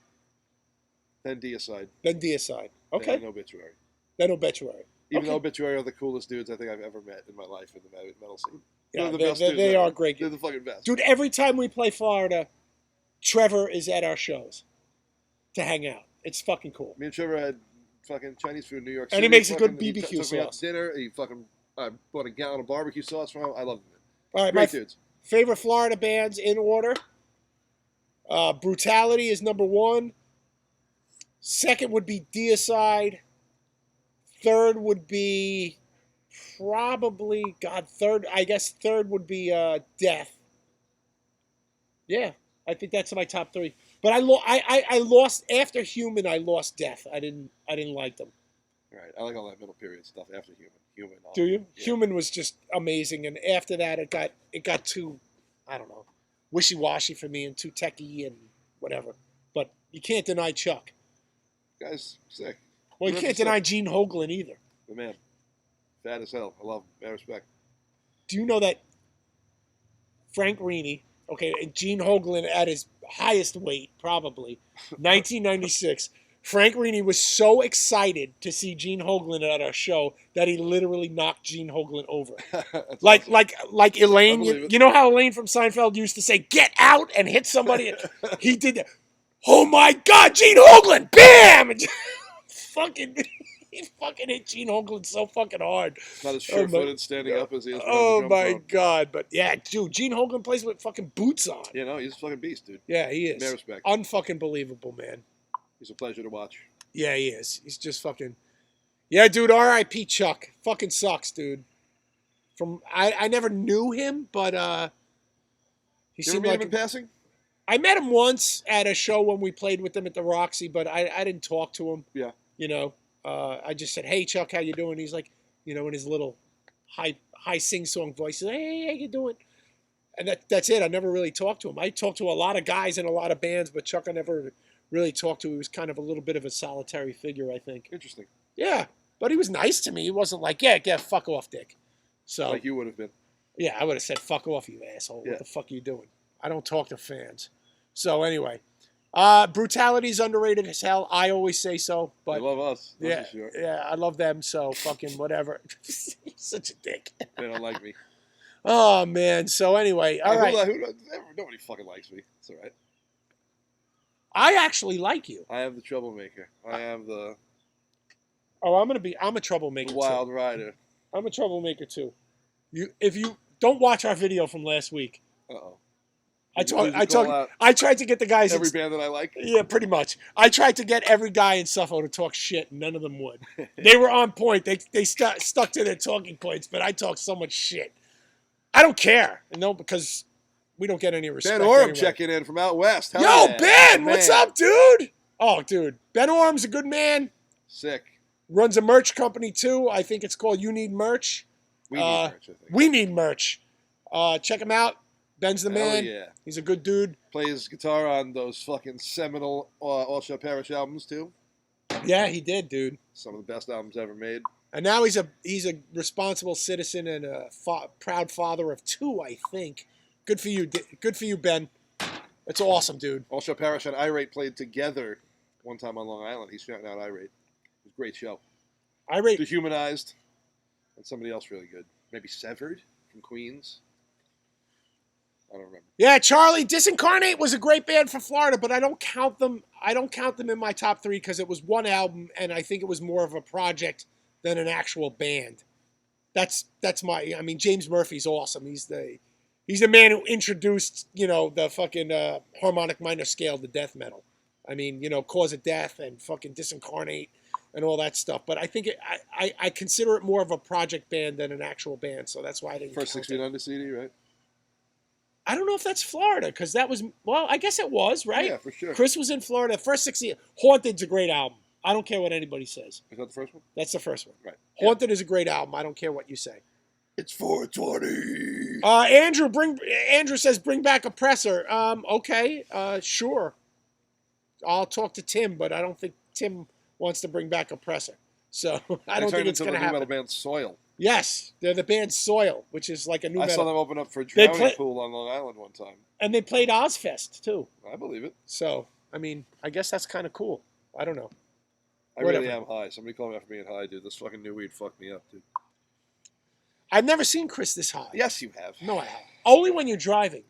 Then Deicide. Then Deicide. Okay. Then Obituary. Then Obituary. Even though Obituary are the coolest dudes I think I've ever met in my life in the metal scene. Yeah, They're the best dudes they ever. are great. They're the fucking best. Dude, every time we play Florida, Trevor is at our shows to hang out. It's fucking cool. Me and Trevor had fucking Chinese food in New York And City. he makes a good He BBQ took me out sauce. to dinner. He fucking bought a gallon of barbecue sauce from him. I love him. All right, Great dudes. Favorite Florida bands in order. Brutality is number one. Second would be Deicide. Third would be probably third would be Death. Yeah, I think that's my top three. But I lost after Human. I lost Death. I didn't like them. Right. I like all that middle period stuff after Human. Do you? Yeah. Human was just amazing, and after that, it got too, I don't know, wishy-washy for me and too techy and whatever. But you can't deny Chuck. Guy's sick. Well, you can't deny Gene Hoglan either. The man. Fat as hell. I love him. Mad respect. Do you know that Frank Rini Okay, and Gene Hoglan at his highest weight, probably, 1996. Frank Rini was so excited to see Gene Hoglan at our show that he literally knocked Gene Hoglan over. like, awesome. like Elaine. I You know how Elaine from Seinfeld used to say "Get out" and hit somebody. He did that. Oh my God, Gene Hoglan! Bam! fucking, he fucking hit Gene Hoglan so fucking hard. Not as sure-footed standing up as he is. Oh my God! But yeah, dude, Gene Hoglan plays with fucking boots on. You know, he's a fucking beast, dude. Yeah, he is. Mad respect. Unfucking believable, man. He's a pleasure to watch. Yeah, he is. He's just fucking. Yeah, dude. R.I.P. Chuck. Fucking sucks, dude. I never knew him, but he You ever seemed meet like him in passing? I met him once at a show when we played with them at the Roxy, but I didn't talk to him. Yeah. You know, I just said, "Hey, Chuck, how you doing?" He's like, you know, in his little high sing-song voice, he's like, "Hey, how you doing?" And that's it. I never really talked to him. I talked to a lot of guys in a lot of bands, but Chuck I never really talked to. He was kind of a little bit of a solitary figure, I think. Interesting. Yeah, but he was nice to me. He wasn't like, yeah, fuck off, dick. So Like you would have been. yeah, I would have said, fuck off, you asshole. Yeah. What the fuck are you doing? I don't talk to fans. So anyway, brutality's underrated as hell. I always say so, They but love us. yeah, For sure. yeah, I love them. So fucking whatever. You're such a dick. They don't like me. Oh man. So anyway, all right. Nobody fucking likes me. It's all right. I actually like you. I am the troublemaker. I am the Oh, I'm a troublemaker wild too. rider. I'm a troublemaker too. If you don't watch our video from last week, Uh-oh. I Call out tried to get the guys. every band that I like. Yeah, pretty much. I tried to get every guy in Suffolk to talk shit, and none of them would. They were on point. They stuck to their talking points, but I talk so much shit. I don't care, because we don't get any respect. Ben Orem anyway. checking in from out west. Hell Yo, yeah. Ben, Man. what's up, dude? Oh, dude, Ben Orem's a good man. Sick. Runs a merch company too. I think it's called You Need Merch. We need merch, I think. We Need Merch. Check him out. Ben's the Hell man. yeah. He's a good dude. Plays guitar on those fucking seminal All Shall Perish albums too. Yeah, he did, dude. Some of the best albums ever made. And now he's a responsible citizen and a proud father of 2, I think. Good for you. Good for you, Ben. That's awesome, dude. All Shall Perish and Irate played together one time on Long Island. He's shouting out Irate. It was a great show. Irate. Dehumanized. And somebody else really good. Maybe Severed from Queens. I don't remember. Yeah, Charlie, Disincarnate was a great band for Florida, but I don't count them in my top 3 because it was one album, and I think it was more of a project than an actual band. That's I mean, James Murphy's awesome. He's the man who introduced, the fucking harmonic minor scale to death metal. I mean, Cause of Death and fucking Disincarnate and all that stuff. But I think I consider it more of a project band than an actual band, so that's why I didn't First count 6 Feet it. Under CD, right? I don't know if that's Florida, because that was, well, I guess it was, right? Yeah, for sure. Chris was in Florida. First 6 years. Haunted's a great album. I don't care what anybody says. Is that the first one? That's the first one. Right. Haunted is a great album. I don't care what you say. It's 420. Andrew says bring back Oppressor. Okay, sure. I'll talk to Tim, but I don't think Tim wants to bring back Oppressor. So I don't think it's going to happen. Metal band Soil. Yes, they're the band Soil, which is like a new I metal. saw them open up for Drowning Pool on Long Island one time. And they played Ozfest too. I believe it. So I mean, I guess that's kind of cool. I don't know. I really am high. Somebody called me after being high, dude. This fucking new weed fucked me up, dude. I've never seen Chris this high. Yes, you have. No, I haven't. Only when you're driving.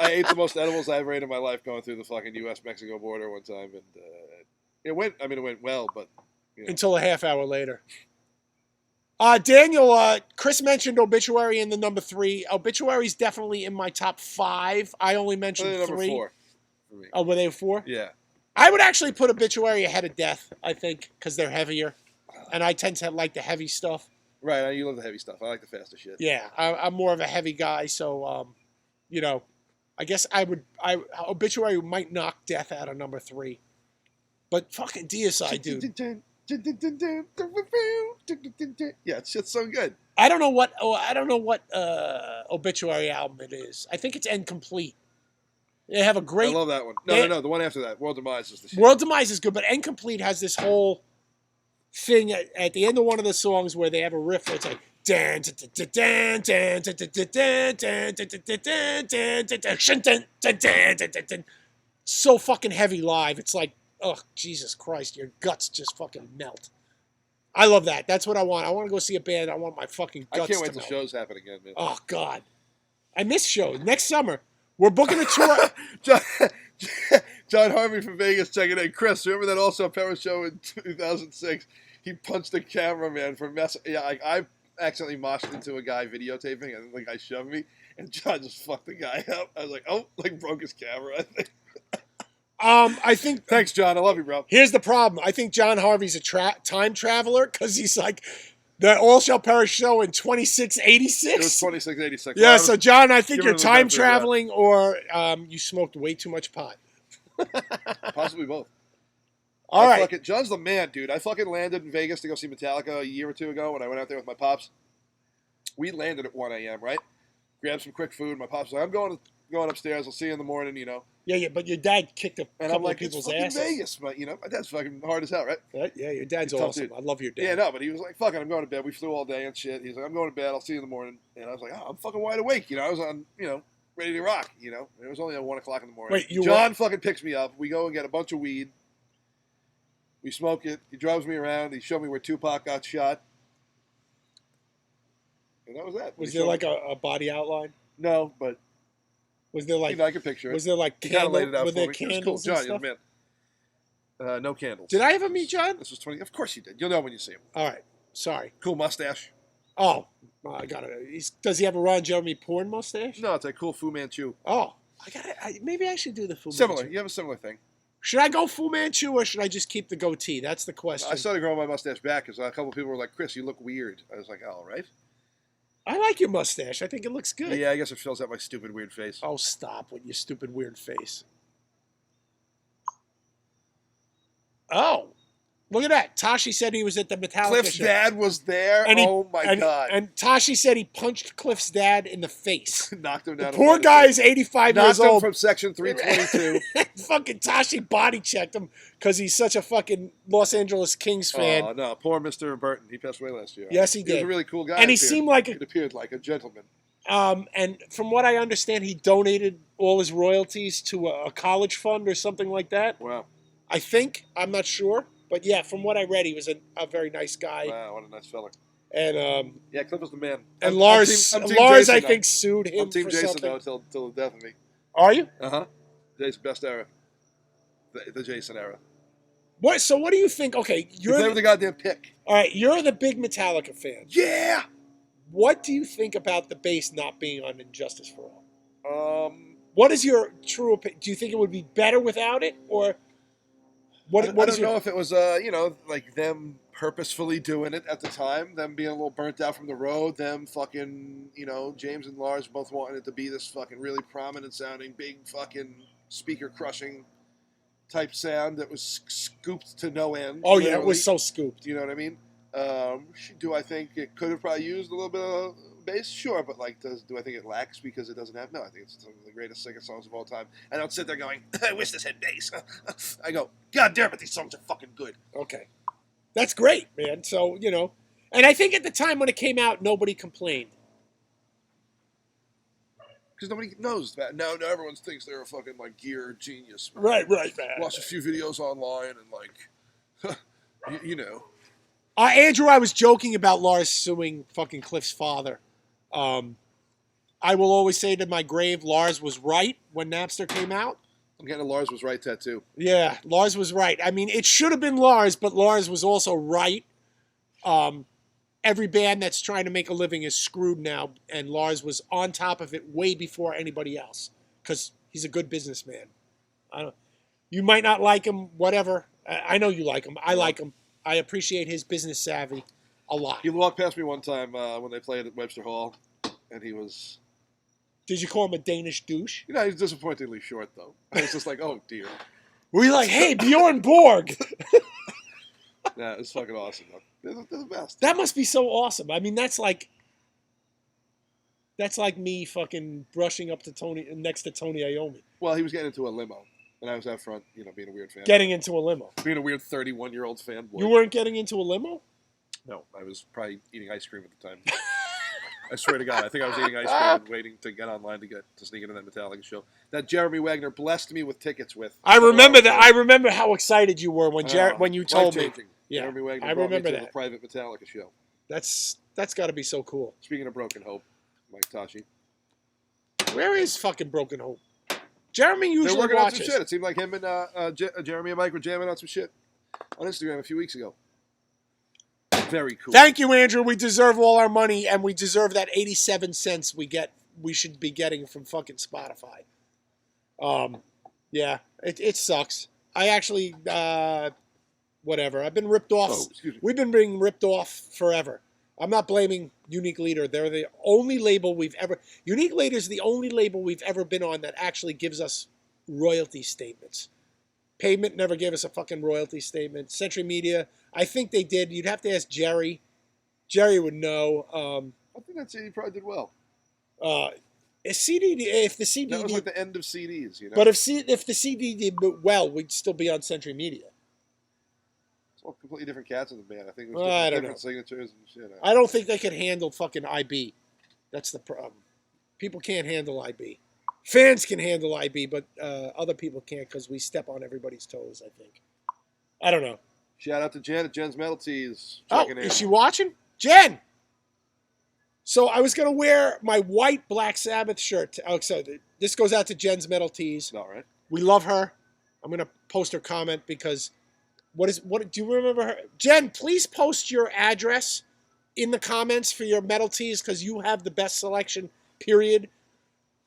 I ate the most edibles I ever ate in my life going through the fucking U.S.-Mexico border one time, and it went well, but until a half hour later. Daniel, Chris mentioned Obituary in the number 3. Obituary's definitely in my top 5. I only mentioned 3. Number 4 for me. Oh, were they 4? Yeah. I would actually put Obituary ahead of Death, I think, because they're heavier. And I tend to like the heavy stuff. Right, you love the heavy stuff. I like the faster shit. Yeah, I'm more of a heavy guy, so, I guess Obituary might knock Death out of number 3. But fucking Deicide, dude. Yeah, it's just so good. I don't know what Obituary album it is. I think it's Incomplete. They have a great. I love that one. No, the one after that, World Demise is the shit. World Demise is good, but Incomplete has this whole thing at the end of one of the songs where they have a riff where it's like So fucking heavy live. It's like, oh, Jesus Christ, your guts just fucking melt. I love that. That's what I want. I want to go see a band. I want my fucking guts to melt. I can't wait till shows happen again, man. Oh, God. I miss shows. Next summer, we're booking a tour. John Harvey from Vegas checking in. Chris, remember that Also Pepper show in 2006? He punched a cameraman for messing. Yeah, I accidentally moshed into a guy videotaping, and the guy shoved me, and John just fucked the guy up. I was like, oh, like broke his camera, I think. I think. Thanks, John. I love you, bro. Here's the problem. I think John Harvey's a time traveler because he's like the All Shall Perish show in 2686. It was 2686. Yeah, so John, I think you're time traveling or you smoked way too much pot. Possibly both. All right. John's the man, dude. I fucking landed in Vegas to go see Metallica a year or two ago when I went out there with my pops. We landed at 1 a.m., right? Grabbed some quick food. My pops was like, I'm going upstairs. I'll see you in the morning, you know. Yeah, but your dad kicked a couple of people's asses. It's fucking Vegas, but, you know, my dad's fucking hard as hell, right? Yeah, your dad's awesome. I love your dad. Yeah, no, but he was like, fuck it, I'm going to bed. We flew all day and shit. He's like, I'm going to bed. I'll see you in the morning. And I was like, oh, I'm fucking wide awake. You know, I was on, you know, ready to rock, you know. It was only at 1 o'clock in the morning. Wait, John fucking picks me up. We go and get a bunch of weed. We smoke it. He drives me around. He showed me where Tupac got shot. And that was that. Was there like a body outline? No, but was there like I can picture it. Was there like candles? Were there candles cool. and John, stuff? Man. No candles. Did I ever meet John? This was 20. Of course you did. You'll know when you see him. All right. Sorry. Cool mustache. Oh, I got it. Does he have a Ron Jeremy porn mustache? No, it's a cool Fu Manchu. Oh, I got it. Maybe I should do the Fu Manchu. Similar. You have a similar thing. Should I go Fu Manchu or should I just keep the goatee? That's the question. I started growing my mustache back because a couple of people were like, Chris, you look weird. I was like, oh, all right. I like your mustache. I think it looks good. Yeah, I guess it fills out my stupid, weird face. Oh, stop with your stupid, weird face. Oh, look at that. Tashi said he was at the Metallica Cliff's show. dad was there. Oh, my God. And Tashi said he punched Cliff's dad in the face. Knocked him down. The poor guy is 85 years old. Knocked him from section 322. Fucking Tashi body checked him because he's such a fucking Los Angeles Kings fan. Oh, no. Poor Mr. Burton. He passed away last year. Yes, he did. He was a really cool guy. And he seemed like He appeared like a gentleman. And from what I understand, he donated all his royalties to a college fund or something like that. Wow. I think. I'm not sure. But yeah, from what I read, he was a very nice guy. Wow, what a nice fella. And yeah, Cliff was the man. And Lars, Jason, I think, sued him I'm Team for Jason, something. though, till the death of me. Are you? Uh-huh. Jason, best era. The Jason era. What? So what do you think? Okay, you're the goddamn pick. All right, you're the big Metallica fan. Yeah! What do you think about the bass not being on Injustice for All? What is your true opinion? Do you think it would be better without it, or I don't know if it was, like them purposefully doing it at the time, them being a little burnt out from the road, them fucking, James and Lars both wanting it to be this fucking really prominent sounding, big fucking speaker crushing type sound that was scooped to no end. Oh, yeah, it was so scooped. You know what I mean? Do I think it could have probably used a little bit of bass? Sure, but do I think it lacks because it doesn't have? No, I think it's some of the greatest singer songs of all time. I don't sit there going, I wish this had bass. I go, God damn it, these songs are fucking good. Okay. That's great, man. So, and I think at the time when it came out, nobody complained. Because nobody knows that. Now everyone thinks they're a fucking, gear genius. Right, man. Watch a few videos online and, Andrew, I was joking about Lars suing fucking Cliff's father. I will always say to my grave, Lars was right when Napster came out. I'm getting a Lars was right tattoo. Yeah, Lars was right. I mean, it should have been Lars, but Lars was also right. Every band that's trying to make a living is screwed now, and Lars was on top of it way before anybody else because he's a good businessman. You might not like him, whatever. I know you like him. I like him. I appreciate his business savvy a lot. He walked past me one time when they played at Webster Hall, and he was... Did you call him a Danish douche? He's disappointingly short, though. I was just like, oh, dear. Were you like, hey, Bjorn Borg? Yeah, it's fucking awesome, though. They're the best. That must be so awesome. I mean, that's like me fucking brushing up to next to Tony Iommi. Well, he was getting into a limo, and I was out front, being a weird fan. Getting into a limo. Being a weird 31-year-old fanboy. You weren't getting into a limo? No, I was probably eating ice cream at the time. I swear to God, I think I was eating ice cream and waiting to get online to sneak into that Metallica show. That Jeremy Wagner blessed me with tickets with. I remember that. I remember how excited you were when when you told me. Yeah, Jeremy Wagner I brought me remember to that. the private Metallica show. That's got to be so cool. Speaking of Broken Hope, Mike Tashi. Where is fucking Broken Hope? Jeremy usually They're working watches. on some shit. It seemed like him and Jeremy and Mike were jamming on some shit on Instagram a few weeks ago. Very cool. Thank you, Andrew. We deserve all our money, and we deserve that 87 cents we should be getting from fucking Spotify. Yeah, it sucks. I actually, whatever. I've been ripped off. We've been being ripped off forever. I'm not blaming Unique Leader. They're the only label we've ever... Unique Leader is the only label we've ever been on that actually gives us royalty statements. Pavement never gave us a fucking royalty statement. Century Media, I think they did. You'd have to ask Jerry. Jerry would know. I think that CD probably did well. If the CD... That was like the end of CDs, you know? But if the CD did well, we'd still be on Century Media. It's all completely different cats in the band. I think it was different signatures and shit. I don't think they could handle fucking IB. That's the problem. People can't handle IB. Fans can handle IB, but other people can't because we step on everybody's toes, I think. I don't know. Shout out to Jen at Jen's Metal Tees. Is she watching? Jen! So I was going to wear my white Black Sabbath shirt. So this goes out to Jen's Metal Tees. All right. We love her. I'm going to post her comment because what do you remember her? Jen, please post your address in the comments for your Metal Tees because you have the best selection, period.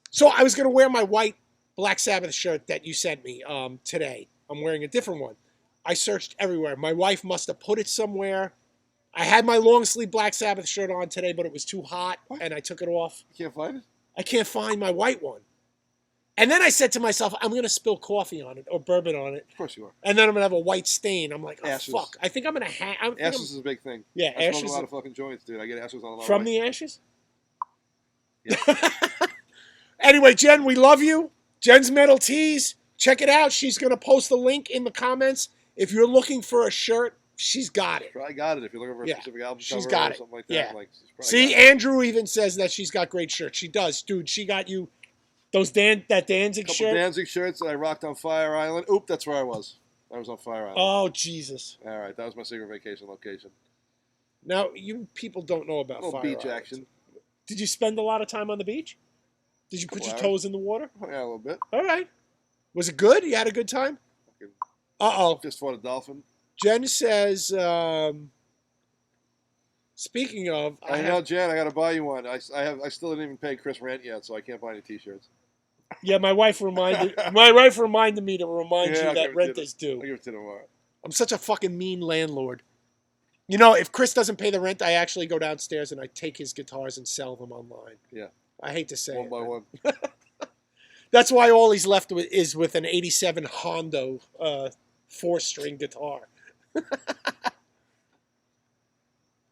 So I was going to wear my white Black Sabbath shirt that you sent me today. I'm wearing a different one. I searched everywhere. My wife must have put it somewhere. I had my long sleeve Black Sabbath shirt on today, but it was too hot, and I took it off. You can't find it? I can't find my white one. And then I said to myself, I'm going to spill coffee on it or bourbon on it. Of course you are. And then I'm going to have a white stain. I'm like, oh, ashes. Fuck. I think I'm going to hang. Ashes is a big thing. Yeah, I ashes. smoke a lot of fucking joints, dude. I get ashes on a lot From of the ashes? Yeah. Anyway, Jen, we love you. Jen's Metal Tees. Check it out. She's going to post the link in the comments. If you're looking for a shirt, she's got it. Probably got it if you're looking for a specific album she's cover got or it. something like that. Yeah. Like, see, Andrew even says that she's got great shirts. She does. Dude, she got you that Danzig shirt. Danzig shirts that I rocked on Fire Island. Oop, that's where I was. I was on Fire Island. Oh, Jesus. All right, that was my secret vacation location. Now, you people don't know about Fire beach Island. action. Did you spend a lot of time on the beach? Did you put your toes in the water? Oh, yeah, a little bit. All right. Was it good? You had a good time? Uh-oh. Just fought a dolphin. Jen says, speaking of... I know, Jen, I got to buy you one. I still didn't even pay Chris rent yet, so I can't buy any T-shirts. Yeah, my wife reminded me to remind you that rent is due. I'll give it to tomorrow. I'm such a fucking mean landlord. You know, if Chris doesn't pay the rent, I actually go downstairs and I take his guitars and sell them online. Yeah. I hate to say one by one. That's why all he's left with is with an 87 Hondo 4-string guitar.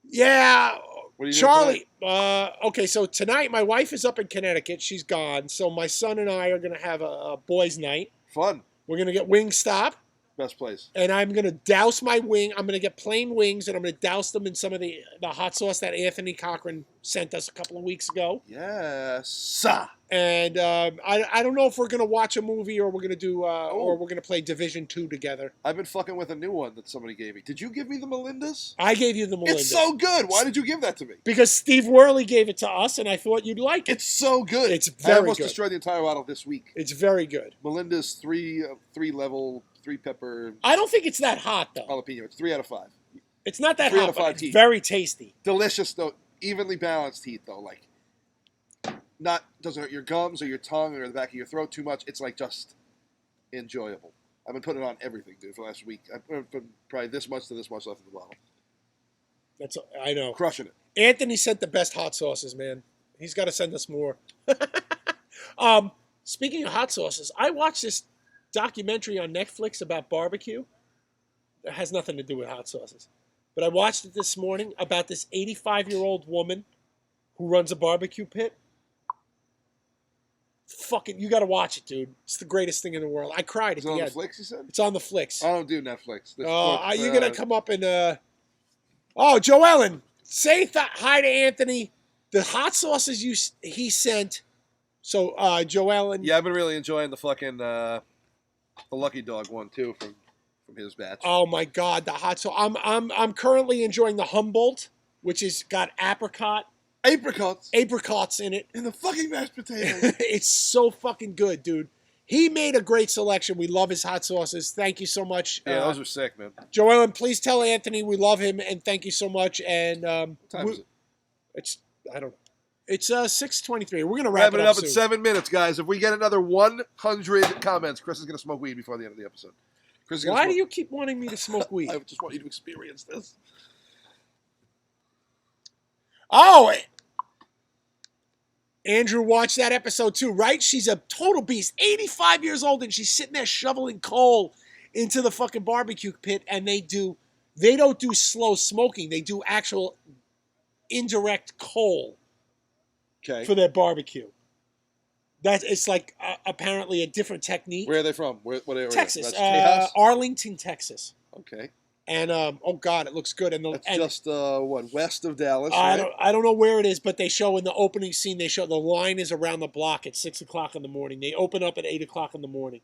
Yeah. Charlie. Okay, so tonight my wife is up in Connecticut. She's gone. So my son and I are going to have a boys' night. Fun. We're going to get Wingstop. Best place. And I'm going to douse my wing. I'm going to get plain wings, and I'm going to douse them in some of the hot sauce that Anthony Cochran sent us a couple of weeks ago. Yes. And I don't know if we're going to watch a movie or we're going to do or we're going to play Division 2 together. I've been fucking with a new one that somebody gave me. Did you give me the Melindas? I gave you the Melindas. It's so good. Why did you give that to me? Because Steve Worley gave it to us, and I thought you'd like it. It's so good. It's very good. I almost destroyed the entire bottle this week. It's very good. Melinda's three level, 3 pepper. I don't think it's that hot though. Jalapeno. It's 3 out of 5. It's not that 3 hot. out of 5 but it's heat. very tasty. Delicious though. Evenly balanced heat though. Like, doesn't hurt your gums or your tongue or the back of your throat too much. It's like just enjoyable. I've been putting it on everything, dude, for the last week. I've put probably this much to this much left in the bottle. I know. Crushing it. Anthony sent the best hot sauces, man. He's got to send us more. Speaking of hot sauces, I watched this documentary on Netflix about barbecue. It has nothing to do with hot sauces. But I watched it this morning about this 85-year-old woman who runs a barbecue pit. Fucking, you got to watch it, dude. It's the greatest thing in the world. I cried at the end. It's on the Flix, you said? It's on the Flix. I don't do Netflix. You're going to come up and... Oh, Joellen, say hi to Anthony. The hot sauces he sent. So Joel and Yeah, I've been really enjoying the fucking the Lucky Dog one too from his batch. oh my god, the hot sauce. I'm currently enjoying the Humboldt, which has got apricots in it. And the fucking mashed potatoes. It's so fucking good, dude. He made a great selection. We love his hot sauces. Thank you so much. Yeah, those are sick, man. Joel, and please tell Anthony we love him and thank you so much. And What time is it? I don't know. It's 6:23. We're gonna wrap it up in soon. 7 minutes, guys. If we get another 100 comments, Chris is gonna smoke weed before the end of the episode. Why do you keep wanting me to smoke weed? I just want you to experience this. Oh, Andrew watched that episode too, right? She's a total beast. 85 years old, and she's sitting there shoveling coal into the fucking barbecue pit, and they don't do slow smoking. They do actual indirect coal for their barbecue. It's like apparently a different technique. Where are they from? What area? Texas, That's Arlington, Texas. Okay. And oh god, it looks good. And that's just west of Dallas. I don't know where it is, but they show in the opening scene. They show the line is around the block at 6 o'clock in the morning. They open up at 8 o'clock in the morning.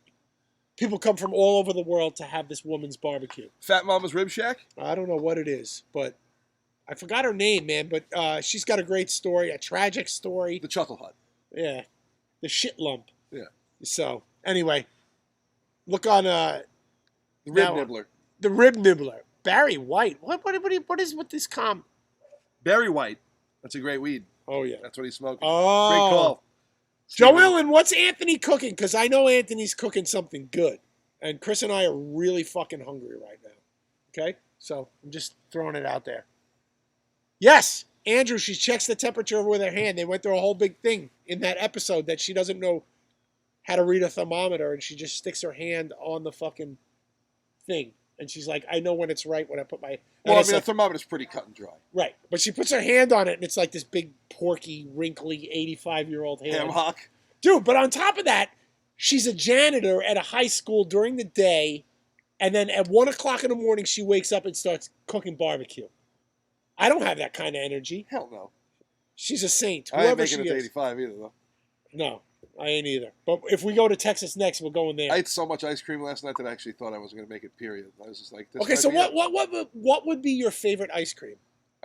People come from all over the world to have this woman's barbecue. Fat Mama's Rib Shack. I don't know what it is, but I forgot her name, man. But she's got a great story, a tragic story. The Chuckle Hut. Yeah, the shit lump. Yeah. So anyway, look on the Rib Nibbler. The Rib Nibbler. Barry White. What is with this Barry White. That's a great weed. Oh, yeah. That's what he's smoking. Oh. Great call. Joel, and what's Anthony cooking? Because I know Anthony's cooking something good. And Chris and I are really fucking hungry right now. Okay? So I'm just throwing it out there. Yes, Andrew, she checks the temperature with her hand. They went through a whole big thing in that episode that she doesn't know how to read a thermometer, and she just sticks her hand on the fucking thing. And she's like, I know when it's right when I put my... Well, I mean, a thermometer's pretty cut and dry. Right. But she puts her hand on it, and it's like this big, porky, wrinkly, 85-year-old hand. Ham hock. Dude, but on top of that, she's a janitor at a high school during the day, and then at 1 o'clock in the morning, she wakes up and starts cooking barbecue. I don't have that kind of energy. Hell no. She's a saint. I ain't making it to 85 either, though. No. I ain't either. But if we go to Texas next, we'll go in there. I ate so much ice cream last night that I actually thought I wasn't going to make it, period. I was just like... This okay, so what would be your favorite ice cream?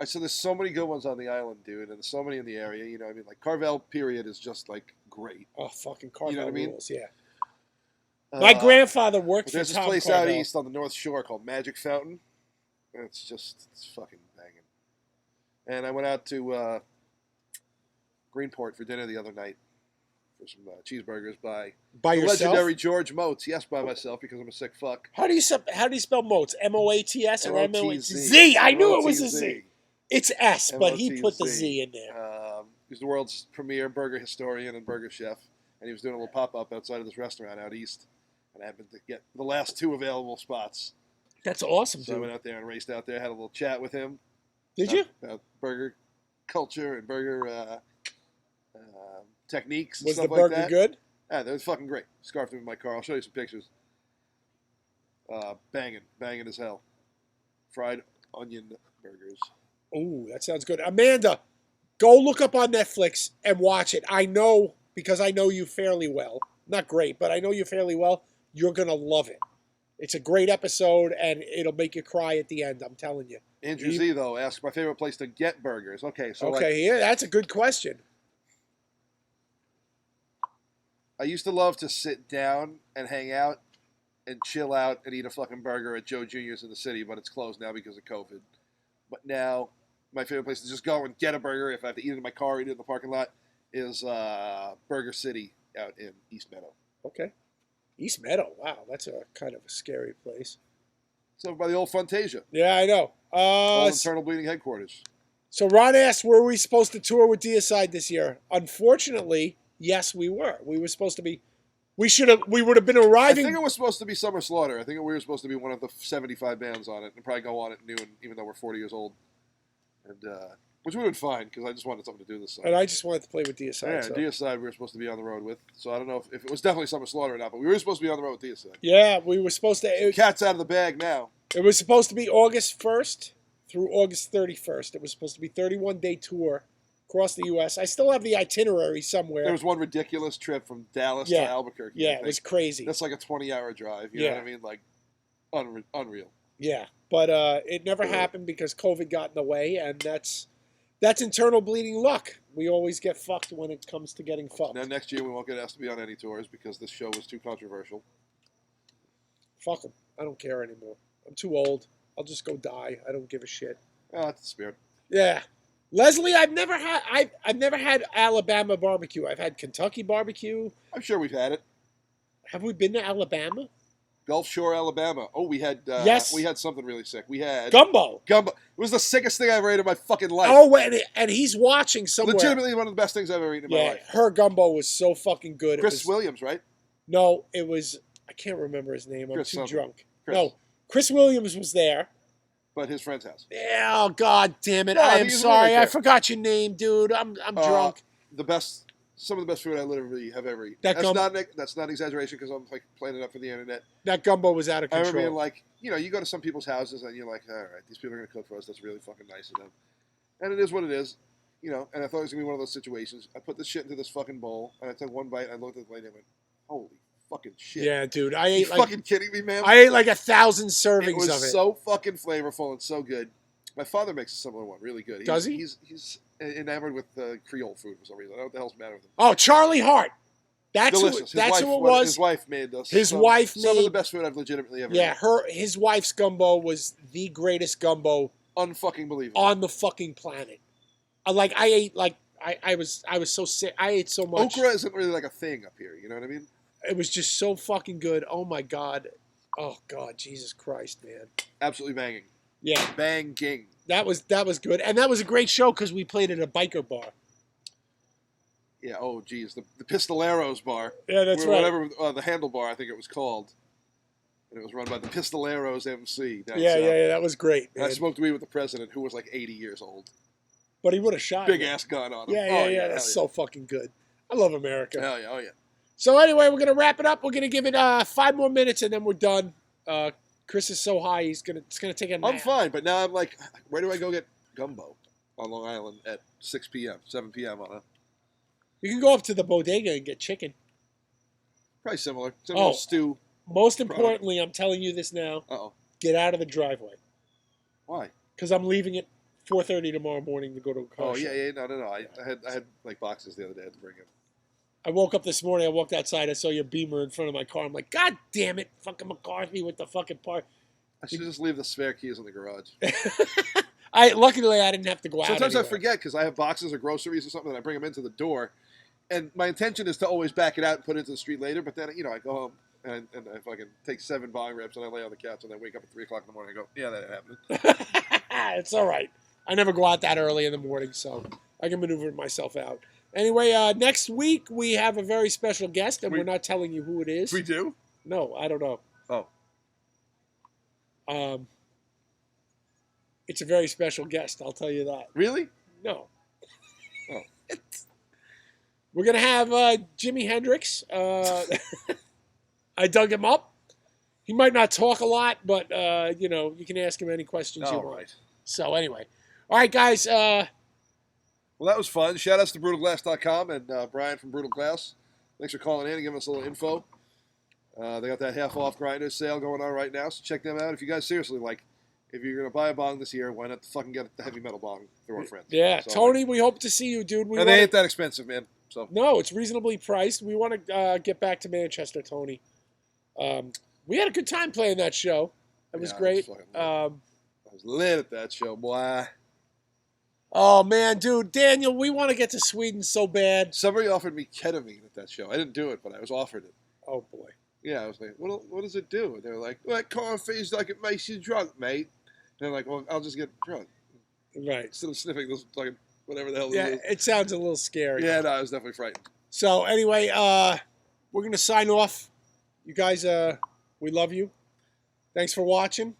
So there's so many good ones on the island, dude, and there's so many in the area. You know what I mean? Like, Carvel, period, is just, like, great. Oh, fucking Carvel, you know what I mean? rules, yeah. My grandfather worked for Tom There's this place Carvel. out east on the North Shore called Magic Fountain. It's fucking banging. And I went out to Greenport for dinner the other night. For some cheeseburgers by the yourself? legendary George Moats. Yes, by myself because I'm a sick fuck. How do you spell Moats? M-O-A-T-S or M-O-T-Z? M-O-A-T-Z? I knew it was a M-O-T-Z. Z. It's S, but he put the M-O-T-Z. Z in there. He's the world's premier burger historian and burger chef, and he was doing a little pop-up outside of this restaurant out east, and I happened to get the last 2 available spots. That's awesome, So dude. I went out there and raced out there, had a little chat with him. Did you? About burger culture and burger techniques and Was stuff the like burger that. good? Yeah, that was fucking great. Scarfed him in my car. I'll show you some pictures. Banging as hell. Fried onion burgers. Ooh, that sounds good. Amanda, go look up on Netflix and watch it. I know, because I know you fairly well. Not great, but I know you fairly well. You're going to love it. It's a great episode, and it'll make you cry at the end, I'm telling you. Andrew Z, though, asked my favorite place to get burgers. Okay, so yeah, that's a good question. I used to love to sit down and hang out and chill out and eat a fucking burger at Joe Jr.'s in the city, but it's closed now because of COVID. But now, my favorite place to just go and get a burger, if I have to eat it in my car, eat it in the parking lot, is Burger City out in East Meadow. Okay. East Meadow, wow, that's a kind of a scary place. So by the old Fantasia. Yeah, I know. Old Internal Bleeding headquarters. So Ron asked, were we supposed to tour with Deicide this year? Unfortunately, yes, we were. We were supposed to be. We would have been arriving. I think it was supposed to be Summer Slaughter. I think we were supposed to be one of the 75 bands on it and probably go on at noon, even though we're 40 years old. And which would have been fine because I just wanted something to do this summer. And I just wanted to play with Deicide. Yeah, so. Deicide we were supposed to be on the road with. So I don't know if it was definitely Summer Slaughter or not, but we were supposed to be on the road with Deicide. Yeah, we were supposed to. Cat's out of the bag now. It was supposed to be August 1st through August 31st. It was supposed to be a 31-day tour. across the U.S. I still have the itinerary somewhere. There was one ridiculous trip from Dallas to Albuquerque. Yeah, it was crazy. That's like a 20-hour drive. You know what I mean? Like, unreal. Yeah, but it never happened because COVID got in the way, and that's internal bleeding luck. We always get fucked when it comes to getting fucked. Now, next year we won't get asked to be on any tours because this show was too controversial. Fuck them. I don't care anymore. I'm too old. I'll just go die. I don't give a shit. Oh, that's the spirit. Yeah. Leslie, I've never had Alabama barbecue. I've had Kentucky barbecue. I'm sure we've had it. Have we been to Alabama? Gulf Shore, Alabama. Oh, we had yes. We had something really sick. We had gumbo. Gumbo. It was the sickest thing I ever ate in my fucking life. Oh, and he's watching somewhere. Legitimately one of the best things I've ever eaten in my life. Her gumbo was so fucking good. Chris Williams, right? No, it was. I can't remember his name. I'm too drunk. Chris. No, Chris Williams was there. But his friend's house. Yeah, oh, God damn it. No, I am sorry. I forgot your name, dude. I'm drunk. Some of the best food I literally have ever eaten. That's not an exaggeration because I'm like playing it up for the internet. That gumbo was out of control. I remember being like, you go to some people's houses and you're like, all right, these people are going to cook for us. That's really fucking nice of them. And it is what it is, and I thought it was going to be one of those situations. I put this shit into this fucking bowl and I took one bite and I looked at the lady and went, holy fucking shit. Yeah, dude. I ate you fucking kidding me, man? I ate like 1,000 servings of it. It was so fucking flavorful and so good. My father makes a similar one, really good. Does he? He's enamored with Creole food for some reason. I don't know what the hell's the matter with him. Oh, Charlie Hart. That's delicious. Who it was. His wife made us. His wife made some of the best food I've legitimately ever eaten. His wife's gumbo was the greatest gumbo unfucking believable on the fucking planet. I was so sick. I ate so much. Okra isn't really like a thing up here. You know what I mean? It was just so fucking good. Oh my God. Oh God, Jesus Christ, man. Absolutely banging. Yeah. Banging. That was good. And that was a great show because we played at a biker bar. Yeah, oh geez. The Pistoleros bar. Yeah, that's right. Whatever, the Handlebar, I think it was called. And it was run by the Pistoleros MC. Yeah, that was great, man. I smoked weed with the president, who was like 80 years old. But he would have shot Big ass gun on him. Yeah, that's so fucking good. I love America. Hell yeah, oh yeah. So anyway, we're going to wrap it up. We're going to give it 5 more minutes and then we're done. Chris is so high, it's going to take a nap. I'm fine, but now I'm like, where do I go get gumbo on Long Island at 6 p.m., 7 p.m. on a... You can go up to the bodega and get chicken. Probably similar. Similar stew. Most importantly, I'm telling you this now. Uh-oh. Get out of the driveway. Why? Because I'm leaving at 4:30 tomorrow morning to go to a car show. No. I had like boxes the other day I had to bring in. I woke up this morning, I walked outside, I saw your Beamer in front of my car. I'm like, God damn it, fucking McCarthy with the fucking part. I should just leave the spare keys in the garage. Luckily, I didn't have to go out. Sometimes I forget because I have boxes of groceries or something and I bring them into the door. And my intention is to always back it out and put it into the street later. But then, I go home and I fucking take 7 bong rips and I lay on the couch and I wake up at 3 o'clock in the morning and go, yeah, that happened. It's all right. I never go out that early in the morning, so I can maneuver myself out. Anyway, next week we have a very special guest, and we're not telling you who it is. We do? No, I don't know. Oh. It's a very special guest, I'll tell you that. Really? No. Oh. We're going to have Jimi Hendrix. I dug him up. He might not talk a lot, but, you can ask him any questions you want. Right. So, anyway. All right, guys. Well, that was fun. Shout-outs to BrutalGlass.com and Bryon from Brutal Glass. Thanks for calling in and giving us a little info. They got that half-off grinder sale going on right now, so check them out. If you guys seriously, if you're going to buy a bong this year, why not fucking get the heavy metal bong through our friends? Yeah, so, Tony, we hope to see you, dude. They ain't that expensive, man. So no, it's reasonably priced. We want to get back to Manchester, Tony. We had a good time playing that show. It was great. I was lit at that show, boy. Oh, man, dude. Daniel, we want to get to Sweden so bad. Somebody offered me ketamine at that show. I didn't do it, but I was offered it. Oh, boy. Yeah, I was like, what does it do? And they're like, well, it kind of feels like it makes you drunk, mate. And they're like, well, I'll just get drunk. Right. Instead of sniffing this fucking whatever the hell it is. Yeah, it sounds a little scary. Yeah, no, I was definitely frightened. So, anyway, we're going to sign off. You guys, we love you. Thanks for watching.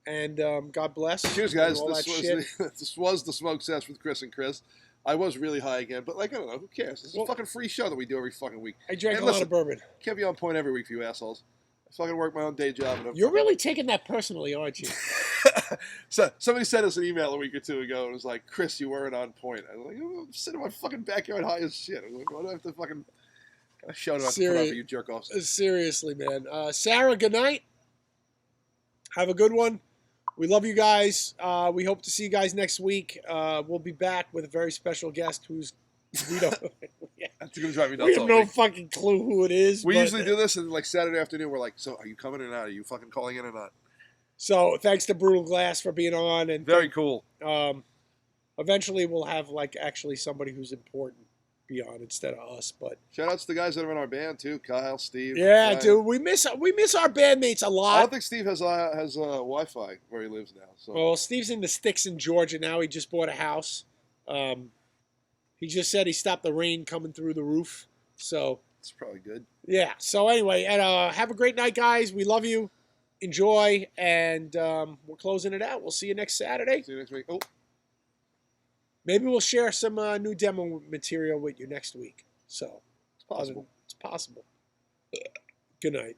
And God bless. Cheers, guys. This was the SmokeSesh with Chris and Chris. I was really high again, but I don't know. Who cares? This is a fucking free show that we do every fucking week. I drank a lot of bourbon. Can't be on point every week for you assholes. I fucking work my own day job. And You're really taking that personally, aren't you? So somebody sent us an email a week or two ago and was like, "Chris, you weren't on point." I was like, "I'm sitting in my fucking backyard high as shit." I was like, "Why do I have to fucking shout out to put out for you jerk offs?" Seriously, man. Sarah, good night. Have a good one. We love you guys. We hope to see you guys next week. We'll be back with a very special guest who's we don't. That's gonna drive me nuts. We have no fucking clue who it is. We usually do this and like Saturday afternoon. We're like, "So are you coming or not? Are you fucking calling in or not?" So thanks to Brutal Glass for being on, and very cool. Eventually we'll have like actually somebody who's important be on instead of us. But shout outs to the guys that are in our band too, Kyle, Steve. Yeah, Ryan. dude, we miss our bandmates a lot. I don't think Steve has Wi-Fi where he lives now. So. Well, Steve's in the sticks in Georgia now. He just bought a house. He just said he stopped the rain coming through the roof. So it's probably good. Yeah. So anyway, and have a great night, guys. We love you. Enjoy, and we're closing it out. We'll see you next Saturday. See you next week. Oh. Maybe we'll share some new demo material with you next week. So it's possible. It's possible. Good night.